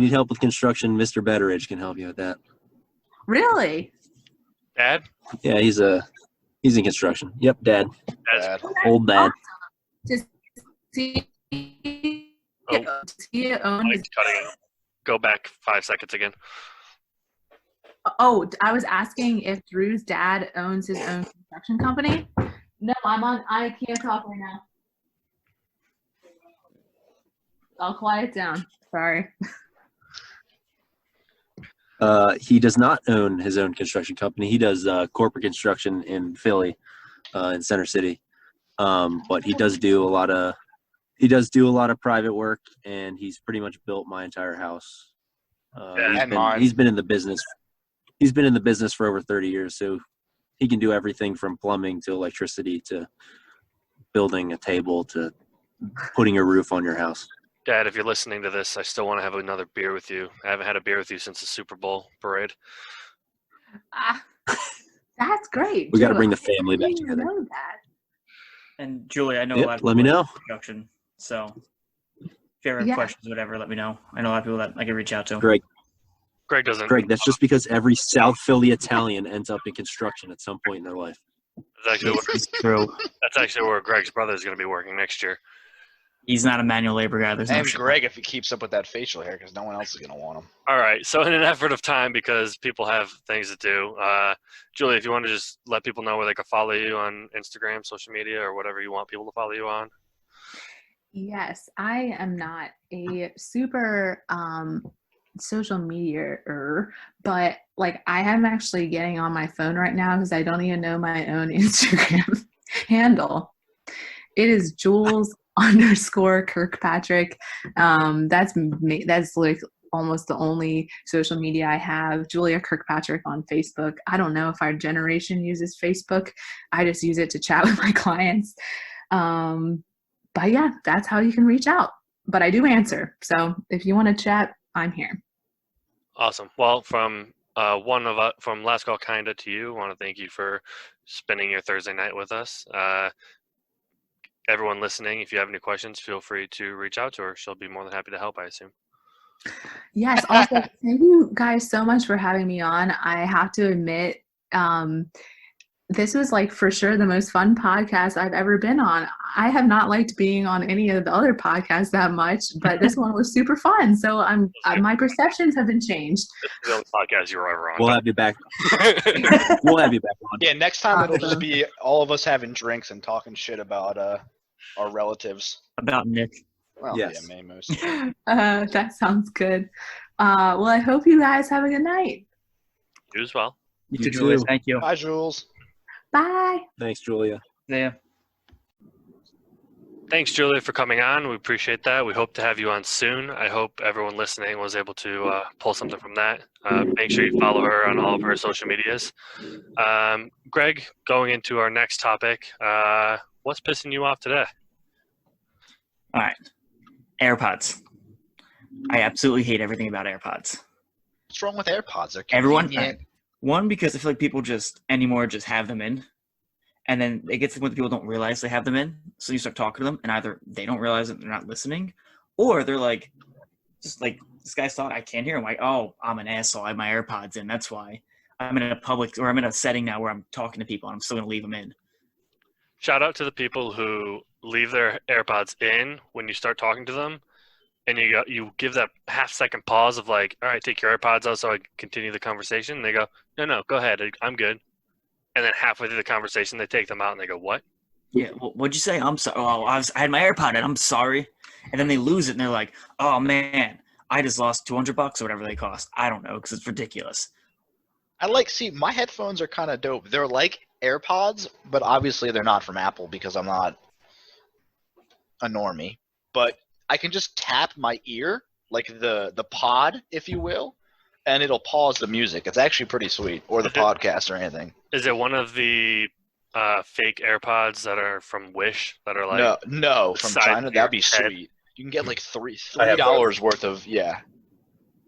[SPEAKER 2] need help with construction, Mr. Betteridge can help you with that.
[SPEAKER 6] Really?
[SPEAKER 1] Dad?
[SPEAKER 2] Yeah, he's in construction. Yep, Dad.
[SPEAKER 4] Dad.
[SPEAKER 2] Old Dad.
[SPEAKER 6] Just see.
[SPEAKER 1] Mike's cutting it. Go back 5 seconds again.
[SPEAKER 6] Oh, I was asking if Drew's dad owns his own construction company. No, I can't talk right now. I'll quiet down. Sorry.
[SPEAKER 2] He does not own his own construction company. He does corporate construction in Philly, in Center City. But he does do a lot of private work, and he's pretty much built my entire house. He's been in the business. He's been in the business for over 30 years, so he can do everything from plumbing to electricity to building a table to putting a roof on your house.
[SPEAKER 1] Dad, if you're listening to this, I still want to have another beer with you. I haven't had a beer with you since the Super Bowl parade.
[SPEAKER 6] That's great.
[SPEAKER 2] We got to bring the family back together.
[SPEAKER 6] Know that.
[SPEAKER 5] And Julie, I know a lot of
[SPEAKER 2] let me know.
[SPEAKER 5] Production, so if you ever have questions, whatever, let me know. I know a lot of people that I can reach out to.
[SPEAKER 1] Greg doesn't.
[SPEAKER 2] Greg, that's just because every South Philly Italian ends up in construction at some point in their life.
[SPEAKER 1] That's actually where Greg's brother is going to be working next year.
[SPEAKER 5] He's not a manual labor guy.
[SPEAKER 4] And Greg, if he keeps up with that facial hair, because no one else is going to want him.
[SPEAKER 1] All right. So in an effort of time, because people have things to do, Julie, if you want to just let people know where they can follow you on Instagram, social media, or whatever you want people to follow you on.
[SPEAKER 6] Yes, I am not a super social media but like I am actually getting on my phone right now because I don't even know my own Instagram handle. It is Jules_Kirkpatrick. That's like almost the only social media I have. Julia Kirkpatrick on Facebook. I don't know if our generation uses Facebook. I just use it to chat with my clients. But yeah, that's how you can reach out. But I do answer. So if you want to chat, I'm here.
[SPEAKER 1] Awesome. Well, from from Last Call Kinda to you, I want to thank you for spending your Thursday night with us. Everyone listening, if you have any questions, feel free to reach out to her. She'll be more than happy to help, I assume.
[SPEAKER 6] Yes. Also, thank you guys so much for having me on. I have to admit, this was like for sure the most fun podcast I've ever been on. I have not liked being on any of the other podcasts that much, but this one was super fun. So my perceptions have been changed.
[SPEAKER 1] This is the only podcast you were ever on.
[SPEAKER 2] We'll have you back. We'll have you back on.
[SPEAKER 4] Yeah, next time it'll just be all of us having drinks and talking shit about our relatives.
[SPEAKER 5] About Nick.
[SPEAKER 4] Well,
[SPEAKER 2] yes.
[SPEAKER 4] Yeah, mostly.
[SPEAKER 6] That sounds good. Well, I hope you guys have a good night.
[SPEAKER 1] You as well.
[SPEAKER 5] You too, Julius. Thank you.
[SPEAKER 4] Bye, Jules.
[SPEAKER 6] Bye.
[SPEAKER 2] Thanks, Julia.
[SPEAKER 5] Yeah.
[SPEAKER 1] Thanks, Julia, for coming on. We appreciate that. We hope to have you on soon. I hope everyone listening was able to pull something from that. Make sure you follow her on all of her social medias. Greg, going into our next topic, what's pissing you off today?
[SPEAKER 5] All right. AirPods. I absolutely hate everything about AirPods.
[SPEAKER 4] What's wrong with AirPods? They're
[SPEAKER 5] Everyone,
[SPEAKER 4] convenient.
[SPEAKER 5] one, because I feel like people just have them in, and then it gets to the point that people don't realize they have them in. So you start talking to them, and either they don't realize that they're not listening, or they're like, just like, this guy's thought I can't hear him. Like, oh, I'm an asshole. I have my AirPods in. That's why I'm in a public, or I'm in a setting now where I'm talking to people, and I'm still going to leave them in.
[SPEAKER 1] Shout out to the people who leave their AirPods in when you start talking to them, and you give that half-second pause of like, all right, take your AirPods out so I can continue the conversation. And they go, no, go ahead, I'm good. And then halfway through the conversation, they take them out and they go, what?
[SPEAKER 5] Yeah, what'd you say? I'm sorry. Oh, I had my AirPod in. I'm sorry. And then they lose it, and they're like, oh, man, I just lost $200 or whatever they cost. I don't know, because it's ridiculous.
[SPEAKER 4] See, my headphones are kind of dope. They're like AirPods, but obviously they're not from Apple because I'm not a normie. But I can just tap my ear, like the pod, if you will, and it'll pause the music. It's actually pretty sweet, or the podcast or anything. Is
[SPEAKER 1] it one of the fake AirPods that are from Wish that are like
[SPEAKER 4] no from China? That'd be sweet. You can get like $3 worth of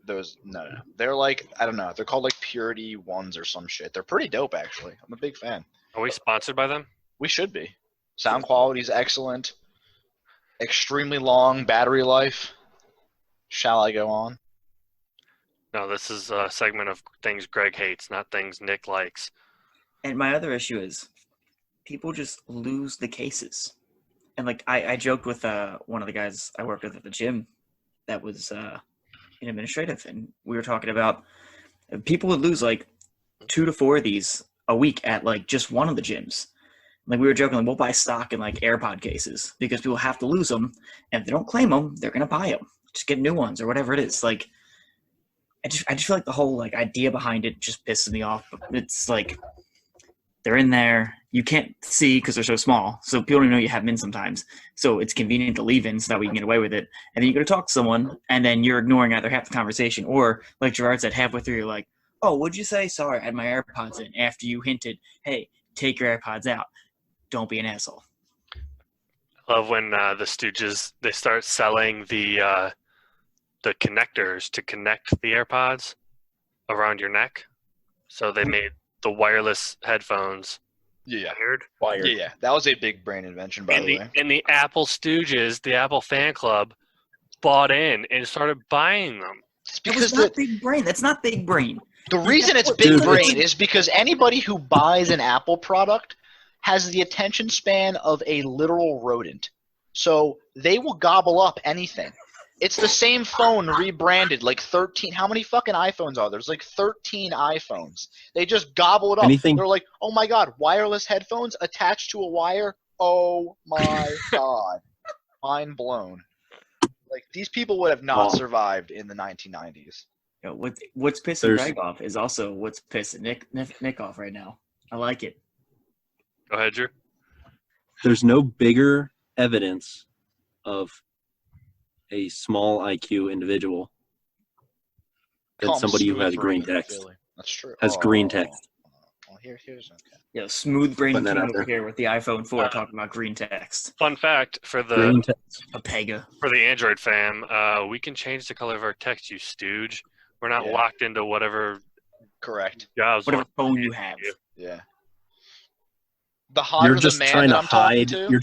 [SPEAKER 4] those. No, they're like, I don't know. They're called like Purity Ones or some shit. They're pretty dope actually. I'm a big fan.
[SPEAKER 1] Are we sponsored by them?
[SPEAKER 4] We should be. Sound quality is excellent. Extremely long battery life. Shall I go on?
[SPEAKER 1] No, this is a segment of things Greg hates, not things Nick likes.
[SPEAKER 5] And my other issue is people just lose the cases. And like I joked with one of the guys I worked with at the gym that was in administrative, and we were talking about people would lose like 2 to 4 of these a week at like just one of the gyms. Like we were joking, like we'll buy stock in like AirPod cases because people have to lose them, and if they don't claim them, they're gonna buy them. Just get new ones or whatever it is. Like I just feel like the whole like idea behind it just pisses me off. It's like they're in there, you can't see because they're so small, so people don't even know you have them in sometimes. So it's convenient to leave in so that we can get away with it. And then you go to talk to someone, and then you're ignoring either half the conversation, or like Gerard said, halfway through you're like, "Oh, what'd you say? Sorry, I had my AirPods in." After you hinted, "Hey, take your AirPods out. Don't be an asshole."
[SPEAKER 1] I love when the Stooges, they start selling the connectors to connect the AirPods around your neck. So they made the wireless headphones wired.
[SPEAKER 4] Yeah. That was a big brain invention, by the way.
[SPEAKER 1] And the Apple Stooges, the Apple fan club, bought in and started buying them.
[SPEAKER 4] It's because
[SPEAKER 5] that's not big brain. That's not big brain.
[SPEAKER 4] The reason it's big brain is because anybody who buys an Apple product has the attention span of a literal rodent. So they will gobble up anything. It's the same phone rebranded, like 13. How many fucking iPhones are there? There's like 13 iPhones. They just gobble it up. They're like, oh my God, wireless headphones attached to a wire? Oh my God. Mind blown. Like, these people would have not survived in the 1990s.
[SPEAKER 5] You know, what's pissing Greg off is also what's pissing Nick off right now. I like it.
[SPEAKER 1] Go ahead, Drew.
[SPEAKER 2] There's no bigger evidence of a small IQ individual than somebody who has green text.
[SPEAKER 4] That's true.
[SPEAKER 2] Has green text.
[SPEAKER 4] Well, here's okay.
[SPEAKER 5] Yeah, smooth brain came over here with the iPhone 4 talking about green text.
[SPEAKER 1] Fun fact for the
[SPEAKER 5] Pega.
[SPEAKER 1] For the Android fam, we can change the color of our text, you stooge. We're not locked into whatever.
[SPEAKER 4] Correct.
[SPEAKER 1] Jobs.
[SPEAKER 5] Whatever phone you have.
[SPEAKER 4] Yeah. The hotter
[SPEAKER 2] You're just
[SPEAKER 4] the man
[SPEAKER 2] trying
[SPEAKER 4] that
[SPEAKER 2] to
[SPEAKER 4] I'm talking
[SPEAKER 2] hide.
[SPEAKER 4] to,
[SPEAKER 2] You're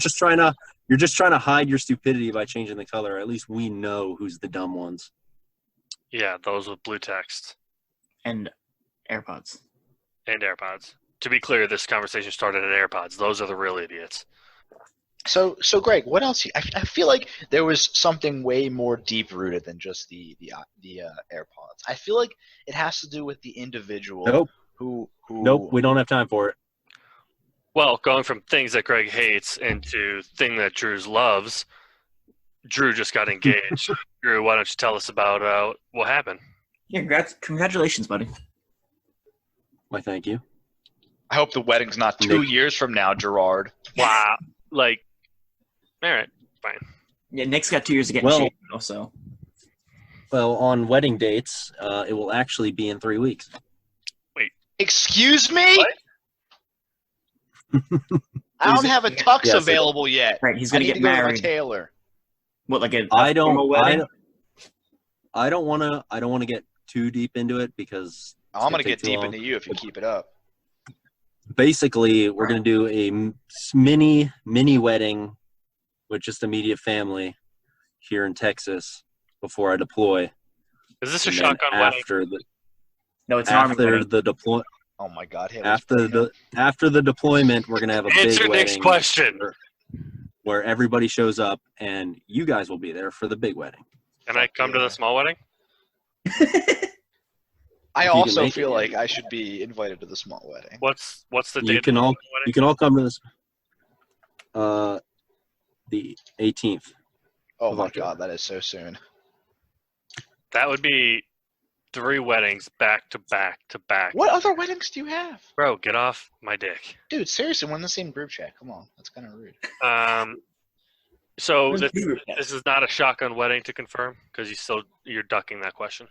[SPEAKER 2] just trying to hide your stupidity by changing the color. At least we know who's the dumb ones.
[SPEAKER 1] Yeah, those with blue text.
[SPEAKER 5] And AirPods.
[SPEAKER 1] To be clear, this conversation started at AirPods. Those are the real idiots.
[SPEAKER 4] So Greg, what else? I feel like there was something way more deep rooted than just the AirPods. I feel like it has to do with the individual.
[SPEAKER 2] Nope.
[SPEAKER 4] Who
[SPEAKER 2] Nope. We don't have time for it.
[SPEAKER 1] Well, going from things that Greg hates into thing that Drew loves, Drew just got engaged. Drew, why don't you tell us about what happened?
[SPEAKER 5] Yeah, congratulations, buddy.
[SPEAKER 2] Why, thank you.
[SPEAKER 4] I hope the wedding's not 2 years from now, Gerard.
[SPEAKER 1] Wow. Like, all right, fine.
[SPEAKER 5] Yeah, Nick's got 2 years to get in shape, also.
[SPEAKER 2] Well, on wedding dates, it will actually be in 3 weeks.
[SPEAKER 1] Wait.
[SPEAKER 4] Excuse me?
[SPEAKER 1] What?
[SPEAKER 4] I don't have a tux available yet.
[SPEAKER 5] Right, he's gonna get married.
[SPEAKER 4] Go to my tailor.
[SPEAKER 5] What, like a
[SPEAKER 2] I don't
[SPEAKER 5] wedding?
[SPEAKER 2] want to get too deep into it because
[SPEAKER 4] I'm gonna get deep into you if you keep it up.
[SPEAKER 2] Basically, we're gonna do a mini wedding with just immediate family here in Texas before I deploy.
[SPEAKER 1] Is this a shotgun wedding?
[SPEAKER 5] No, it's an army wedding.
[SPEAKER 2] The deploy.
[SPEAKER 4] Oh my God!
[SPEAKER 2] After the deployment, we're gonna have a big
[SPEAKER 1] Answer
[SPEAKER 2] wedding.
[SPEAKER 1] Nick's question.
[SPEAKER 2] Where everybody shows up, and you guys will be there for the big wedding.
[SPEAKER 1] Can I come to the small wedding?
[SPEAKER 4] I
[SPEAKER 2] If you can
[SPEAKER 4] also
[SPEAKER 2] make it,
[SPEAKER 4] feel
[SPEAKER 2] yeah.
[SPEAKER 4] like I should be invited to the small wedding.
[SPEAKER 1] What's the date?
[SPEAKER 2] You can all come to this. The 18th.
[SPEAKER 4] Oh
[SPEAKER 2] of
[SPEAKER 4] my
[SPEAKER 2] October.
[SPEAKER 4] God, that is so soon.
[SPEAKER 1] That would be 3 weddings back to back to back.
[SPEAKER 4] What other weddings do you have?
[SPEAKER 1] Bro, get off my dick.
[SPEAKER 4] Dude, seriously, we're in the same group chat. Come on, that's kind of rude.
[SPEAKER 1] So this is not a shotgun wedding to confirm because you're ducking that question.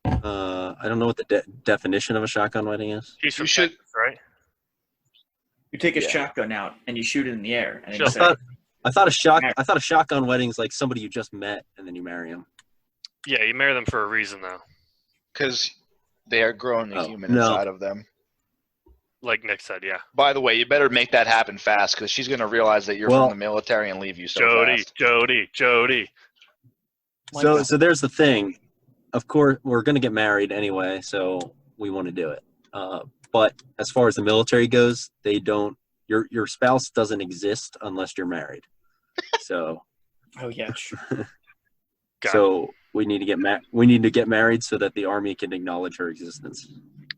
[SPEAKER 2] I don't know what the definition of a shotgun wedding is.
[SPEAKER 1] He's from
[SPEAKER 4] You should-
[SPEAKER 1] Texas, right?
[SPEAKER 5] You take a
[SPEAKER 4] Yeah.
[SPEAKER 5] shotgun out and you shoot it in the air, and then
[SPEAKER 1] Sure.
[SPEAKER 5] you say,
[SPEAKER 2] I thought a shotgun wedding is like somebody you just met and then you marry them.
[SPEAKER 1] Yeah, you marry them for a reason though.
[SPEAKER 4] Because they are growing a
[SPEAKER 2] Oh,
[SPEAKER 4] human
[SPEAKER 2] no.
[SPEAKER 4] inside of them.
[SPEAKER 1] Like Nick said, yeah.
[SPEAKER 4] By the way, you better make that happen fast because she's going to realize that you're
[SPEAKER 2] Well-
[SPEAKER 4] from the military and leave you so fast.
[SPEAKER 1] Jody.
[SPEAKER 5] My
[SPEAKER 2] So
[SPEAKER 5] God.
[SPEAKER 2] so there's the thing. Of course, we're gonna get married anyway, so we want to do it. But as far as the military goes, they don't. Your spouse doesn't exist unless you're married. So
[SPEAKER 5] "Oh yeah,
[SPEAKER 1] Got
[SPEAKER 2] so we need to get married so that the Army can acknowledge her existence.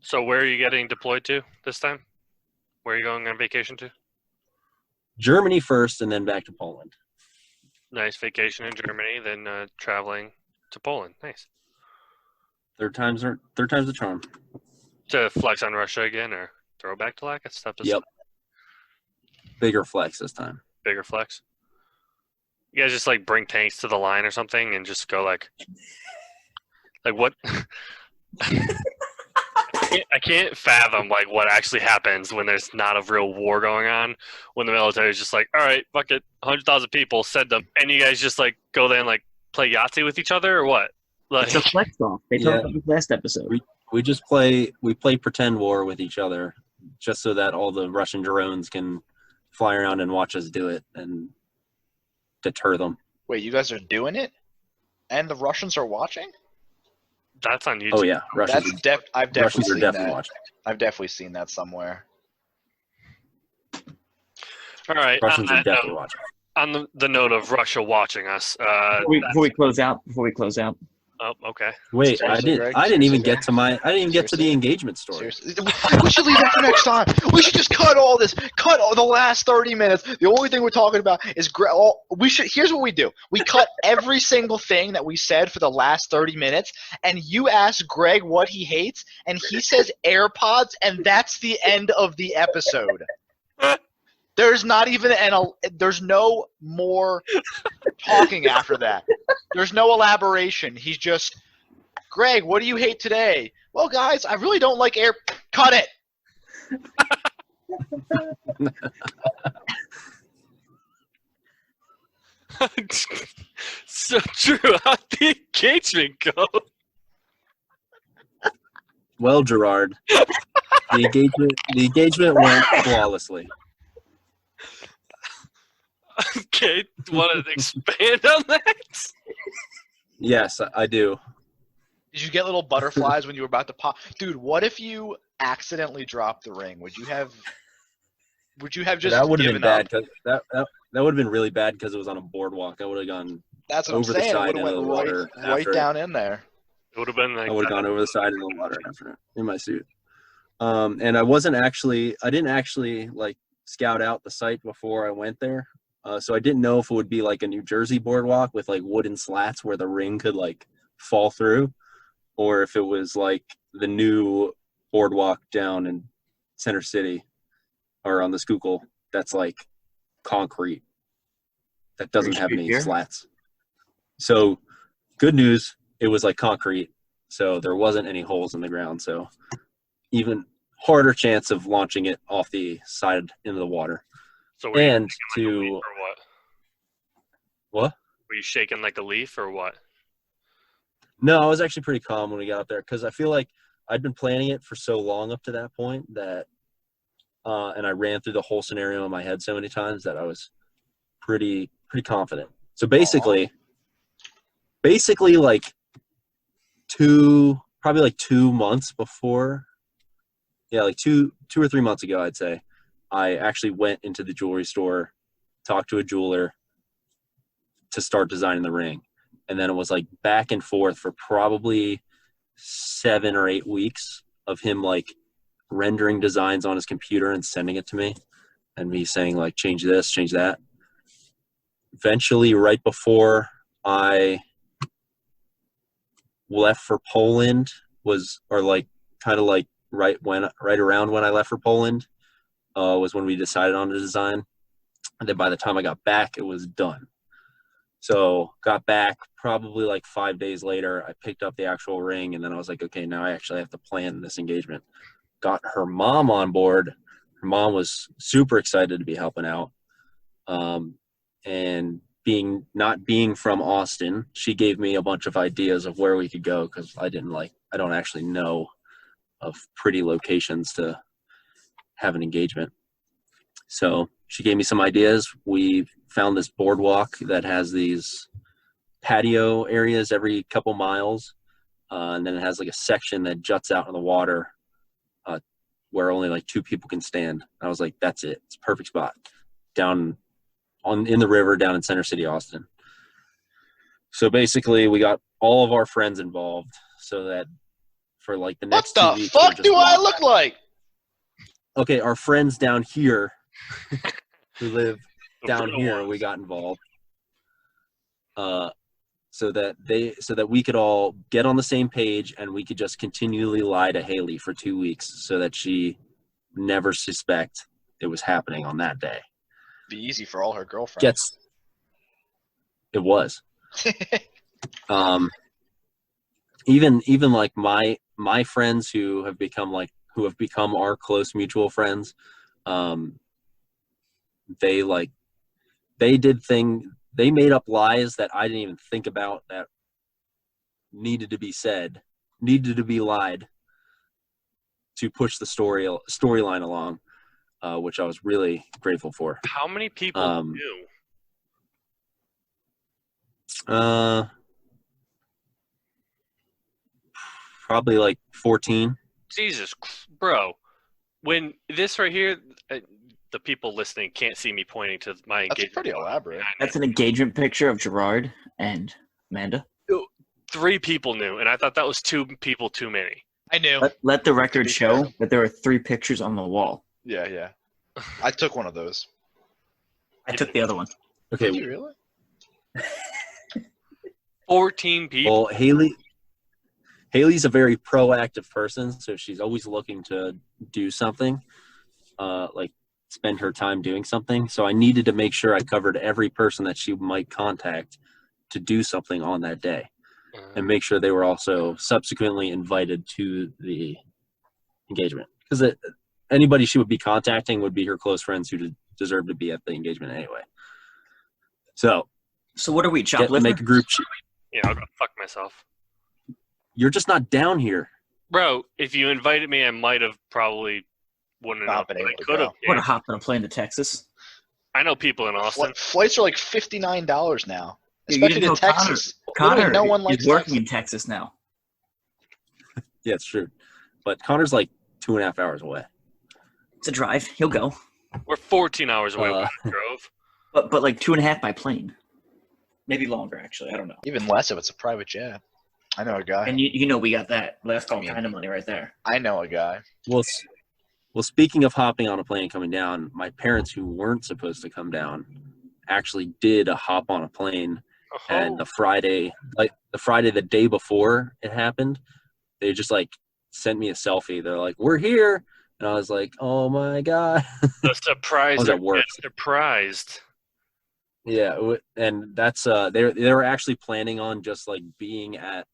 [SPEAKER 1] So where are you getting deployed to this time? Where are you going on vacation to?
[SPEAKER 2] Germany first, and then back to Poland.
[SPEAKER 1] Nice vacation in Germany, then traveling to Poland. Nice.
[SPEAKER 2] Third time's the charm.
[SPEAKER 1] To flex on Russia again or throw back to lack? It's tough to say.
[SPEAKER 2] Yep. Bigger flex this time.
[SPEAKER 1] Bigger flex. You guys just like bring tanks to the line or something and just go like what? I can't fathom like what actually happens when there's not a real war going on. When the military is just like, all right, fuck it, 100,000 people, send them, and you guys just like go there and like play Yahtzee with each other or what? Like,
[SPEAKER 5] it's a flex off." They talked about this last episode.
[SPEAKER 2] We just play pretend war with each other, just so that all the Russian drones can fly around and watch us do it and deter them.
[SPEAKER 4] Wait, you guys are doing it? And the Russians are watching?
[SPEAKER 1] that's on YouTube.
[SPEAKER 2] Oh yeah, Russians.
[SPEAKER 4] I've definitely
[SPEAKER 2] Russians are
[SPEAKER 4] seen
[SPEAKER 2] definitely
[SPEAKER 4] that.
[SPEAKER 2] watching.
[SPEAKER 4] I've definitely seen that somewhere.
[SPEAKER 1] All right.
[SPEAKER 2] Russians are definitely watching.
[SPEAKER 1] On the note of Russia watching us.
[SPEAKER 5] Before we close out.
[SPEAKER 1] Oh, okay.
[SPEAKER 2] Wait,
[SPEAKER 4] Seriously, Greg?
[SPEAKER 2] I didn't even
[SPEAKER 4] Seriously,
[SPEAKER 2] get to the
[SPEAKER 4] Seriously?
[SPEAKER 2] engagement story.
[SPEAKER 4] Seriously. We should leave that for next time. We should just cut all this. Cut all the last 30 minutes. The only thing we're talking about is here's what we do. We cut every single thing that we said for the last 30 minutes, and you ask Greg what he hates, and he says AirPods, and that's the end of the episode. There's not even there's no more talking after that. There's no elaboration. He's just, Greg, what do you hate today? Well, guys, I really don't like air. Cut it.
[SPEAKER 1] So true. How'd the engagement go?
[SPEAKER 2] Well, Gerard, the engagement went flawlessly.
[SPEAKER 1] Okay, want to expand on that?
[SPEAKER 2] Yes, I do.
[SPEAKER 4] Did you get little butterflies when you were about to pop? Dude, what if you accidentally dropped the ring? Would you have just
[SPEAKER 2] That would have been
[SPEAKER 4] given
[SPEAKER 2] bad
[SPEAKER 4] up?
[SPEAKER 2] because that would have been really bad because it was on a boardwalk. I would have gone.
[SPEAKER 4] That's what
[SPEAKER 2] over
[SPEAKER 4] I'm
[SPEAKER 2] the
[SPEAKER 4] saying. It
[SPEAKER 2] side
[SPEAKER 4] would have
[SPEAKER 2] into
[SPEAKER 4] went
[SPEAKER 2] the water
[SPEAKER 4] right
[SPEAKER 2] after.
[SPEAKER 4] down in there.
[SPEAKER 1] It would have been like
[SPEAKER 2] I would have gone over the side of the water after it in my suit. And I didn't actually like scout out the site before I went there. So I didn't know if it would be like a New Jersey boardwalk with like wooden slats where the ring could like fall through, or if it was like the new boardwalk down in Center City or on the Schuylkill that's like concrete that doesn't have any slats. So good news, it was like concrete, so there wasn't any holes in the ground. So even harder chance of launching it off the side into the water.
[SPEAKER 1] So were you
[SPEAKER 2] And
[SPEAKER 1] shaking like a leaf
[SPEAKER 2] to
[SPEAKER 1] or what?
[SPEAKER 2] what?
[SPEAKER 1] Were you shaking like a leaf or what?
[SPEAKER 2] No, I was actually pretty calm when we got up there because I feel like I'd been planning it for so long up to that point that, and I ran through the whole scenario in my head so many times that I was pretty confident. So basically like probably like 2 months before. Yeah, like two or 3 months ago, I'd say. I actually went into the jewelry store, talked to a jeweler to start designing the ring. And then it was like back and forth for probably 7 or 8 weeks of him like rendering designs on his computer and sending it to me, and me saying like, change this, change that. Eventually, right before I left for Poland right around when I left for Poland was when we decided on the design. And then by the time I got back, it was done. So got back probably like 5 days later, I picked up the actual ring, and then I was like, okay, now I actually have to plan this engagement. Got her mom on board. Her mom was super excited to be helping out. And not being from Austin, she gave me a bunch of ideas of where we could go, because I don't actually know of pretty locations to have an engagement. So she gave me some ideas. We found this boardwalk that has these patio areas every couple miles. And then it has like a section that juts out in the water where only like 2 people can stand. I was like, that's it. It's a perfect spot down in the river down in Center City, Austin. So basically we got all of our friends involved so that for like the next 2 weeks.
[SPEAKER 4] What the fuck do I look like?
[SPEAKER 2] Okay, our friends down here who live down here, we got involved. So that we could all get on the same page, and we could just continually lie to Haley for 2 weeks so that she never suspect it was happening on that day.
[SPEAKER 4] Be easy for all her girlfriends.
[SPEAKER 2] It was. Even like my friends who have become our close mutual friends, they made up lies that I didn't even think about that needed to be said, needed to be lied to push the storyline along, which I was really grateful for.
[SPEAKER 1] How many people knew?
[SPEAKER 2] Probably like 14.
[SPEAKER 1] Jesus, bro. When this right here, the people listening can't see me pointing to my engagement.
[SPEAKER 4] That's pretty elaborate.
[SPEAKER 5] That's an engagement picture of Gerard and Amanda.
[SPEAKER 1] 3 people knew, and I thought that was 2 people too many.
[SPEAKER 4] I knew.
[SPEAKER 5] Let the record show that there were 3 pictures on the wall.
[SPEAKER 4] Yeah. I took one of those.
[SPEAKER 5] I took the other one.
[SPEAKER 2] Okay.
[SPEAKER 4] Did you really?
[SPEAKER 1] 14 people.
[SPEAKER 2] Well, Haley's a very proactive person, so she's always looking to do something, like spend her time doing something. So I needed to make sure I covered every person that she might contact to do something on that day, and make sure they were also subsequently invited to the engagement. Because anybody she would be contacting would be her close friends who deserve to be at the engagement anyway. So
[SPEAKER 5] what are we, choplifter?
[SPEAKER 2] Make a group.
[SPEAKER 1] Yeah, I'll go fuck myself.
[SPEAKER 2] You're just not down here.
[SPEAKER 1] Bro, if you invited me, I might have probably wouldn't have. I could have.
[SPEAKER 5] Would have hopped on a plane to Texas.
[SPEAKER 1] I know people in Austin.
[SPEAKER 4] Flights are like $59 now,
[SPEAKER 5] You
[SPEAKER 4] especially to Texas.
[SPEAKER 5] Connor
[SPEAKER 4] no one likes
[SPEAKER 5] is working
[SPEAKER 4] Texas.
[SPEAKER 5] in Texas now.
[SPEAKER 2] Yeah, it's true. But Connor's like 2.5 hours away.
[SPEAKER 5] It's a drive. He'll go.
[SPEAKER 1] We're 14 hours away when we drove.
[SPEAKER 5] But like 2.5 by plane. Maybe longer, actually. I don't know.
[SPEAKER 4] Even less if it's a private jet. I know a guy.
[SPEAKER 5] And you know we got that last call kind of money right there.
[SPEAKER 4] I know a guy.
[SPEAKER 2] Well, speaking of hopping on a plane and coming down, my parents who weren't supposed to come down actually did a hop on a plane. And the Friday the day before it happened, they just like sent me a selfie. They're like, "We're here," and I was like, "Oh my god!"
[SPEAKER 1] The surprise.
[SPEAKER 2] I was at work.
[SPEAKER 1] Surprised.
[SPEAKER 2] Yeah, and that's they were actually planning on just like being at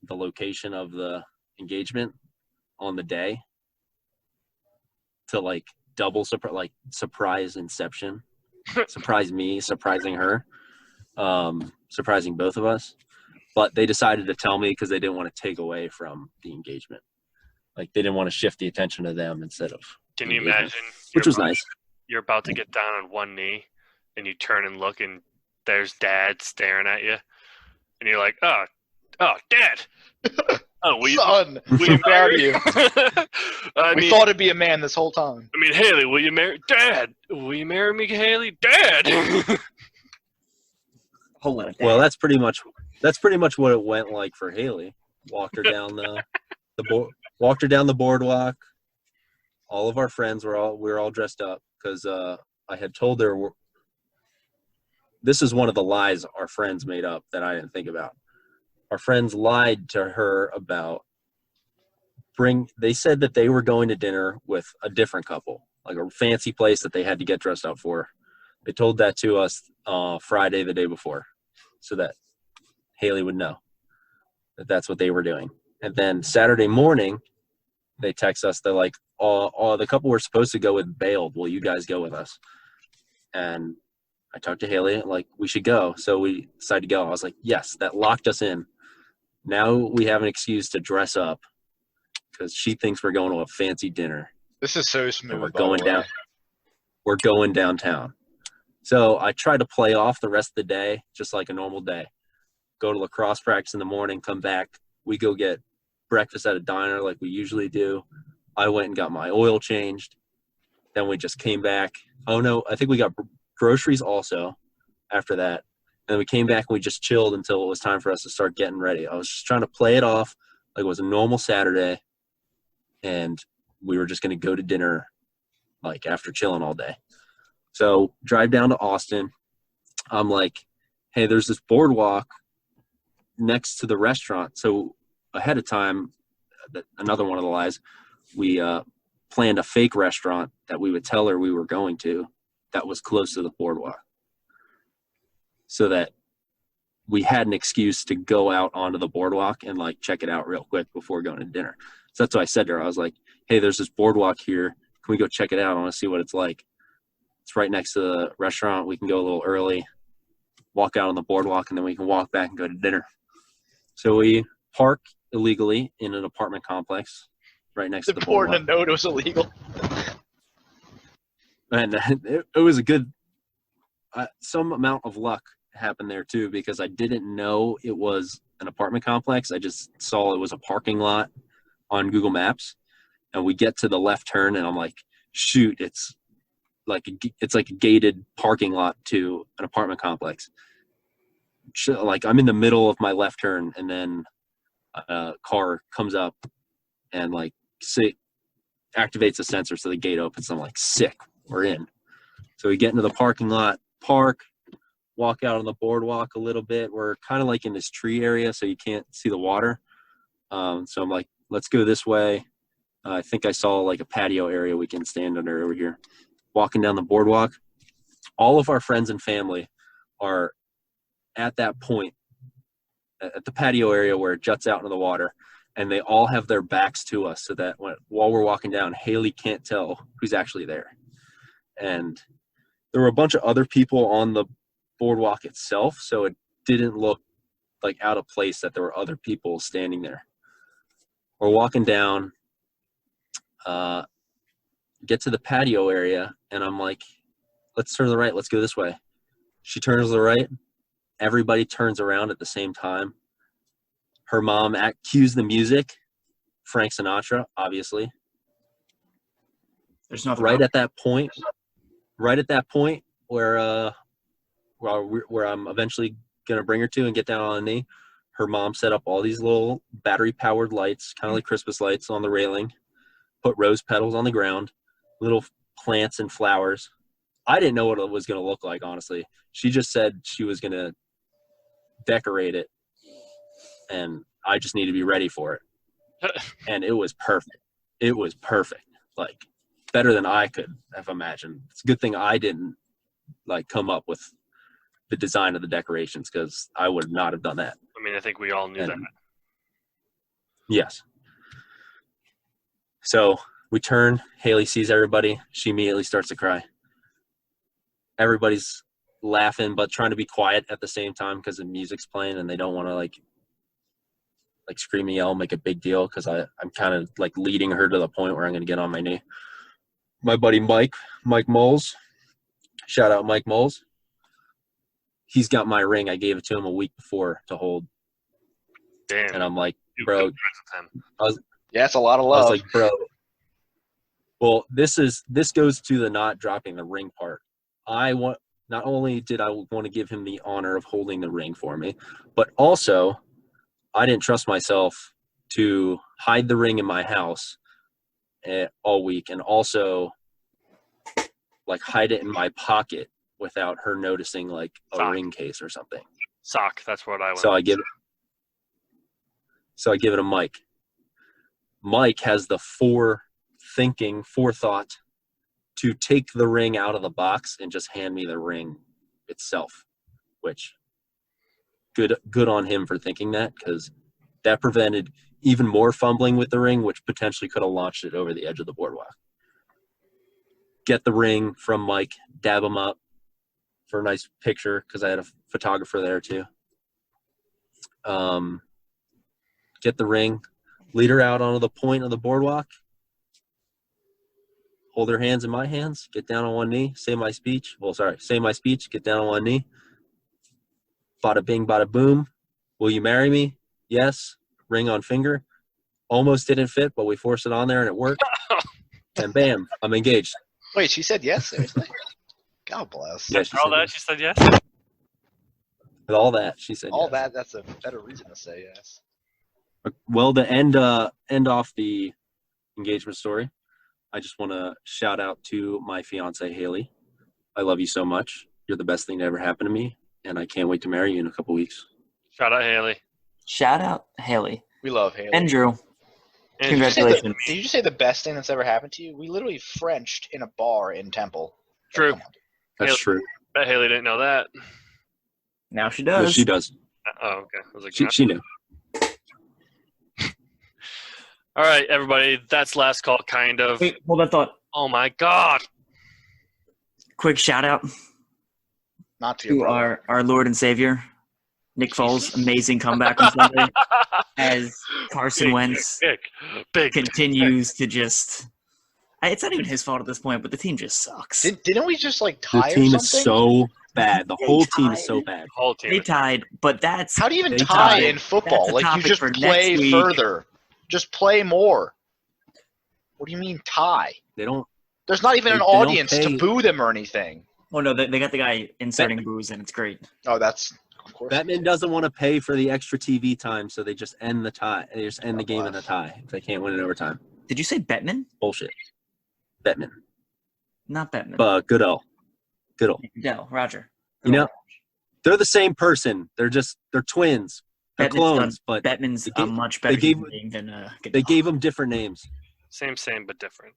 [SPEAKER 2] the location of the engagement on the day to like double surprise Inception, surprise me, surprising her, surprising both of us. But they decided to tell me because they didn't want to take away from the engagement. Like they didn't want to shift the attention to them instead of.
[SPEAKER 1] Can you imagine?
[SPEAKER 2] Which was nice.
[SPEAKER 1] You're about to get down on one knee, and you turn and look, and there's Dad staring at you, and you're like, "Oh, Oh, Dad. Oh, will you?
[SPEAKER 4] Son,
[SPEAKER 1] Will
[SPEAKER 4] we
[SPEAKER 1] you
[SPEAKER 4] proud of
[SPEAKER 1] marry?
[SPEAKER 4] you. We thought it'd be a man this whole time.
[SPEAKER 1] I mean, Haley, will you marry? Dad, will you marry me, Haley? Dad.
[SPEAKER 5] Whole lot of
[SPEAKER 2] Well,
[SPEAKER 5] that.
[SPEAKER 2] that's pretty much what it went like for Haley. Walked her down walked her down the boardwalk. All of our friends we were all dressed up because I had told her this is one of the lies our friends made up that I didn't think about. Our friends lied to her about they said that they were going to dinner with a different couple, like a fancy place that they had to get dressed up for. They told that to us Friday the day before so that Haley would know that that's what they were doing. And then Saturday morning, they text us. They're like, the couple we're supposed to go with bailed. Will you guys go with us? And I talked to Haley, like, we should go. So we decided to go. I was like, yes, that locked us in. Now we have an excuse to dress up because she thinks we're going to a fancy dinner.
[SPEAKER 4] This is so smooth.
[SPEAKER 2] And we're
[SPEAKER 4] by the
[SPEAKER 2] going
[SPEAKER 4] way.
[SPEAKER 2] down. We're going downtown. So I try to play off the rest of the day just like a normal day. Go to lacrosse practice in the morning, come back. We go get breakfast at a diner like we usually do. I went and got my oil changed. Then we just came back. Oh, no, I think we got groceries also after that. And then we came back and we just chilled until it was time for us to start getting ready. I was just trying to play it off like it was a normal Saturday. And we were just going to go to dinner like after chilling all day. So drive down to Austin. I'm like, hey, there's this boardwalk next to the restaurant. So ahead of time, another one of the lies, we planned a fake restaurant that we would tell her we were going to that was close to the boardwalk so that we had an excuse to go out onto the boardwalk and like check it out real quick before going to dinner. So that's what I said to her. I was like, hey, there's this boardwalk here. Can we go check it out? I want to see what it's like. It's right next to the restaurant. We can go a little early, walk out on the boardwalk, and then we can walk back and go to dinner. So we park illegally in an apartment complex right next to the boardwalk.
[SPEAKER 4] Important to note it was illegal.
[SPEAKER 2] And it was a good, some amount of luck happened there too, because I didn't know it was an apartment complex. I just saw it was a parking lot on Google Maps, and we get to the left turn and I'm like, shoot, it's like a gated parking lot to an apartment complex. Like I'm in the middle of my left turn, and then a car comes up and like activates a sensor so the gate opens. I'm like, sick, we're in. So we get into the parking lot, park, walk out on the boardwalk a little bit. We're kind of like in this tree area, so you can't see the water. So I'm like, let's go this way. I think I saw like a patio area we can stand under over here. Walking down the boardwalk, all of our friends and family are at that point at the patio area where it juts out into the water, and they all have their backs to us so that while we're walking down, Haley can't tell who's actually there. And there were a bunch of other people on the boardwalk itself, so it didn't look like out of place that there were other people standing there. We're walking down, get to the patio area, and I'm like, let's turn to the right, let's go this way. She turns to the right, everybody turns around at the same time. Her mom cues the music, Frank Sinatra, obviously.
[SPEAKER 5] There's nothing
[SPEAKER 2] Right at that point where I'm eventually gonna bring her to and get down on a knee, her mom set up all these little battery-powered lights, kind of like Christmas lights, on the railing, put rose petals on the ground, little plants and flowers. I didn't know what it was going to look like, honestly. She just said she was going to decorate it, and I just need to be ready for it. And it was perfect. It was perfect. Like, better than I could have imagined. It's a good thing I didn't, like, come up with the design of the decorations, because I would not have done that.
[SPEAKER 1] I mean, I think we all knew that.
[SPEAKER 2] Yes. So we turn, Haley sees everybody. She immediately starts to cry. Everybody's laughing, but trying to be quiet at the same time because the music's playing, and they don't want to like scream and yell, make a big deal, because I'm kind of like leading her to the point where I'm going to get on my knee. My buddy Mike Moles, shout out Mike Moles. He's got my ring. I gave it to him a week before to hold.
[SPEAKER 1] Damn.
[SPEAKER 2] And I'm like,
[SPEAKER 1] you
[SPEAKER 2] bro,
[SPEAKER 1] good friends with him.
[SPEAKER 4] Yeah, it's a lot of
[SPEAKER 2] I
[SPEAKER 4] love.
[SPEAKER 2] was like, bro. Well, this goes to the not dropping the ring part. Not only did I want to give him the honor of holding the ring for me, but also I didn't trust myself to hide the ring in my house all week, and also like hide it in my pocket without her noticing, like a
[SPEAKER 1] Sock.
[SPEAKER 2] ring case or something.
[SPEAKER 1] Sock. That's what I went.
[SPEAKER 2] So I give it to Mike. Mike has the forethought to take the ring out of the box and just hand me the ring itself, which good on him for thinking that, because that prevented even more fumbling with the ring, which potentially could have launched it over the edge of the boardwalk. Get the ring from Mike, dab him up for a nice picture, because I had a photographer there too. Get the ring, lead her out onto the point of the boardwalk, hold her hands in my hands, get down on one knee, say my speech, get down on one knee. Bada bing, bada boom. Will you marry me? Yes. Ring on finger. Almost didn't fit, but we forced it on there and it worked. And bam, I'm engaged.
[SPEAKER 4] Wait, she said yes? Seriously? God bless.
[SPEAKER 2] Yeah,
[SPEAKER 1] After all that, she said yes.
[SPEAKER 2] With all that, she said
[SPEAKER 4] All
[SPEAKER 2] yes.
[SPEAKER 4] that, that's a better reason to say yes.
[SPEAKER 2] Well, to end off the engagement story, I just want to shout out to my fiance, Haley. I love you so much. You're the best thing to ever happen to me, and I can't wait to marry you in a couple weeks.
[SPEAKER 1] Shout out Haley.
[SPEAKER 5] Shout out Haley
[SPEAKER 4] We love Haley.
[SPEAKER 5] and Drew.
[SPEAKER 1] And
[SPEAKER 5] Congratulations.
[SPEAKER 4] Did you just say the best thing that's ever happened to you? We literally Frenched in a bar in Temple.
[SPEAKER 1] True.
[SPEAKER 4] Come on.
[SPEAKER 2] That's
[SPEAKER 1] Haley-
[SPEAKER 2] true.
[SPEAKER 1] Bet Haley didn't know that.
[SPEAKER 5] Now she
[SPEAKER 2] No,
[SPEAKER 5] does.
[SPEAKER 2] she does.
[SPEAKER 1] Oh, okay. I was like,
[SPEAKER 2] She knew.
[SPEAKER 1] all right, everybody. That's last call, kind of.
[SPEAKER 5] Wait, hold that thought.
[SPEAKER 1] Oh my God.
[SPEAKER 5] Quick shout out
[SPEAKER 4] Not to your
[SPEAKER 5] to
[SPEAKER 4] brother.
[SPEAKER 5] our Lord and Savior, Nick Foles' amazing comeback on Sunday as Carson Wentz
[SPEAKER 1] Big.
[SPEAKER 5] continues to just. It's not even his fault at this point, but the team just sucks.
[SPEAKER 4] Didn't we just like
[SPEAKER 2] The
[SPEAKER 4] tie or
[SPEAKER 2] team
[SPEAKER 4] something?
[SPEAKER 2] is so bad. The
[SPEAKER 5] They
[SPEAKER 2] whole team is
[SPEAKER 5] tied.
[SPEAKER 2] so bad.
[SPEAKER 1] Whole team.
[SPEAKER 5] They tied, but that's
[SPEAKER 4] How do you even
[SPEAKER 2] They
[SPEAKER 4] tie
[SPEAKER 2] tied.
[SPEAKER 4] in football?
[SPEAKER 5] That's a
[SPEAKER 4] Like you
[SPEAKER 5] topic
[SPEAKER 4] just
[SPEAKER 5] for
[SPEAKER 4] play
[SPEAKER 5] next week.
[SPEAKER 4] further. Just play more. What do you mean tie?
[SPEAKER 2] They don't.
[SPEAKER 4] There's not even
[SPEAKER 2] They
[SPEAKER 4] an
[SPEAKER 2] don't
[SPEAKER 4] audience to
[SPEAKER 2] pay-
[SPEAKER 4] boo them or anything.
[SPEAKER 5] Oh no, they got the guy inserting booze, and it's great.
[SPEAKER 4] Oh, that's of course.
[SPEAKER 2] Batman doesn't want to pay for the extra TV time, so they just end the tie. They just end the game in a
[SPEAKER 4] bless.
[SPEAKER 2] tie if they can't win it overtime.
[SPEAKER 5] Did you say Bettman?
[SPEAKER 2] Bullshit. Batman.
[SPEAKER 5] Not Bettman.
[SPEAKER 2] But Goodell.
[SPEAKER 5] Dell, Roger.
[SPEAKER 2] You know, they're the same person. They're twins. They're
[SPEAKER 5] Bettman's
[SPEAKER 2] clones, but
[SPEAKER 5] Bettman's
[SPEAKER 2] they
[SPEAKER 5] a
[SPEAKER 2] gave-
[SPEAKER 5] much better
[SPEAKER 2] they gave-
[SPEAKER 5] human being than
[SPEAKER 2] they
[SPEAKER 5] Goodell.
[SPEAKER 2] gave them different names.
[SPEAKER 1] Same, but different.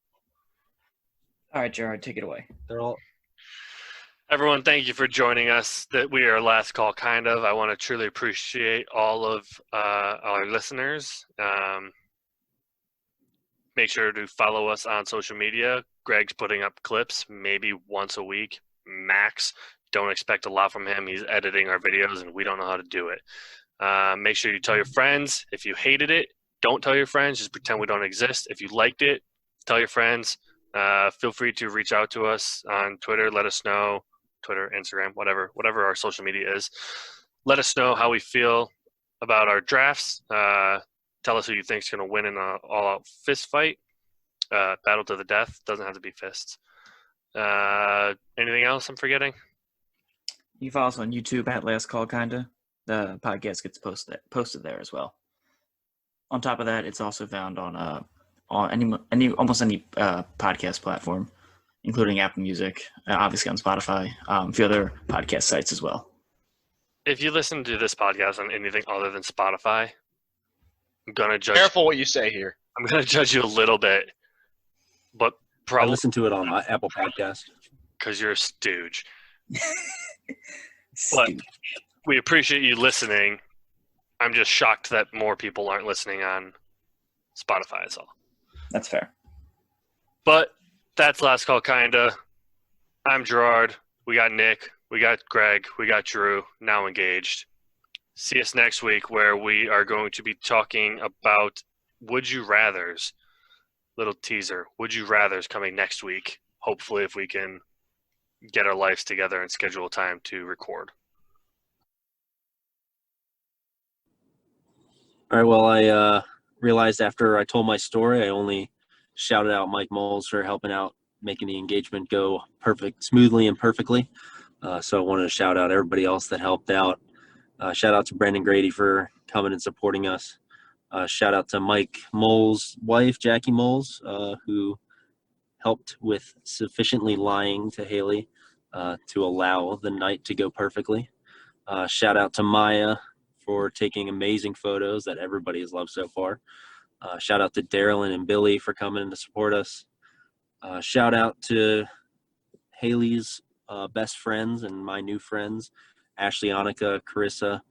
[SPEAKER 5] All right, Gerard, take it away.
[SPEAKER 2] They're all.
[SPEAKER 1] Everyone, thank you for joining us. That we are last call, kind of. I want to truly appreciate all of our listeners. Make sure to follow us on social media. Greg's putting up clips maybe once a week, max. Don't expect a lot from him. He's editing our videos, and we don't know how to do it. Make sure you tell your friends. If you hated it, don't tell your friends. Just pretend we don't exist. If you liked it, tell your friends. Feel free to reach out to us on Twitter. Let us know. Twitter, Instagram, whatever our social media is. Let us know how we feel about our drafts. Tell us who you think is going to win in an all-out fist fight. Battle to the death. Doesn't have to be fists. Anything else I'm forgetting?
[SPEAKER 5] You follow us on YouTube at Last Call, kinda. The podcast gets posted there as well. On top of that, it's also found on almost any podcast platform, including Apple Music, obviously on Spotify, a few other podcast sites as well.
[SPEAKER 1] If you listen to this podcast on anything other than Spotify, I'm gonna judge.
[SPEAKER 4] Careful what you say here.
[SPEAKER 1] I'm gonna judge you a little bit, but
[SPEAKER 2] I
[SPEAKER 1] probably
[SPEAKER 2] listen to it on Apple Podcast.
[SPEAKER 1] because you're a stooge. But we appreciate you listening. I'm just shocked that more people aren't listening on Spotify is all.
[SPEAKER 5] That's fair.
[SPEAKER 1] But that's last call, kinda. I'm Gerard. We got Nick. We got Greg. We got Drew. Now engaged. See us next week, where we are going to be talking about Would You Rathers. Little teaser. Would You Rathers coming next week. Hopefully, if we can get our lives together and schedule a time to record.
[SPEAKER 2] All right. Well, I realized after I told my story, I only shouted out Mike Moles for helping out, making the engagement go smoothly and perfectly. So I wanted to shout out everybody else that helped out. Shout out to Brandon Grady for coming and supporting us. Shout out to Mike Moles' wife, Jackie Moles, who helped with sufficiently lying to Haley to allow the night to go perfectly. Shout out to Maya for taking amazing photos that everybody has loved so far. Shout out to Darylyn and Billy for coming in to support us. Shout out to Haley's best friends and my new friends, Ashley, Annika, Carissa,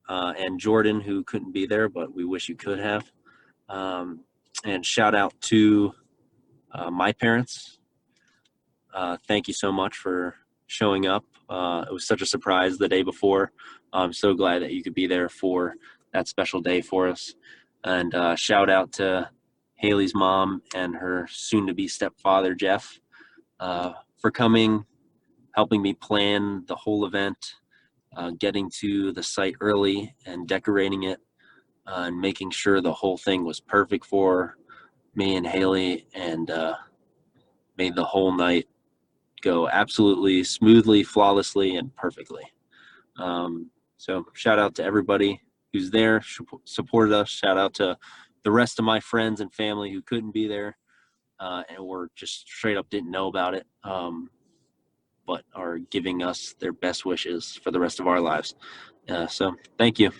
[SPEAKER 2] and Jordan, who couldn't be there, but we wish you could have. And shout out to my parents. Thank you so much for showing up. It was such a surprise the day before. I'm so glad that you could be there for that special day for us. And shout out to Haley's mom and her soon-to-be stepfather, Jeff, for coming, helping me plan the whole event, getting to the site early and decorating it, and making sure the whole thing was perfect for me and Haley, and made the whole night go absolutely smoothly, flawlessly, and perfectly. So shout out to everybody who's there, supported us. Shout out to the rest of my friends and family who couldn't be there and were just straight up didn't know about it, but are giving us their best wishes for the rest of our lives. So thank you.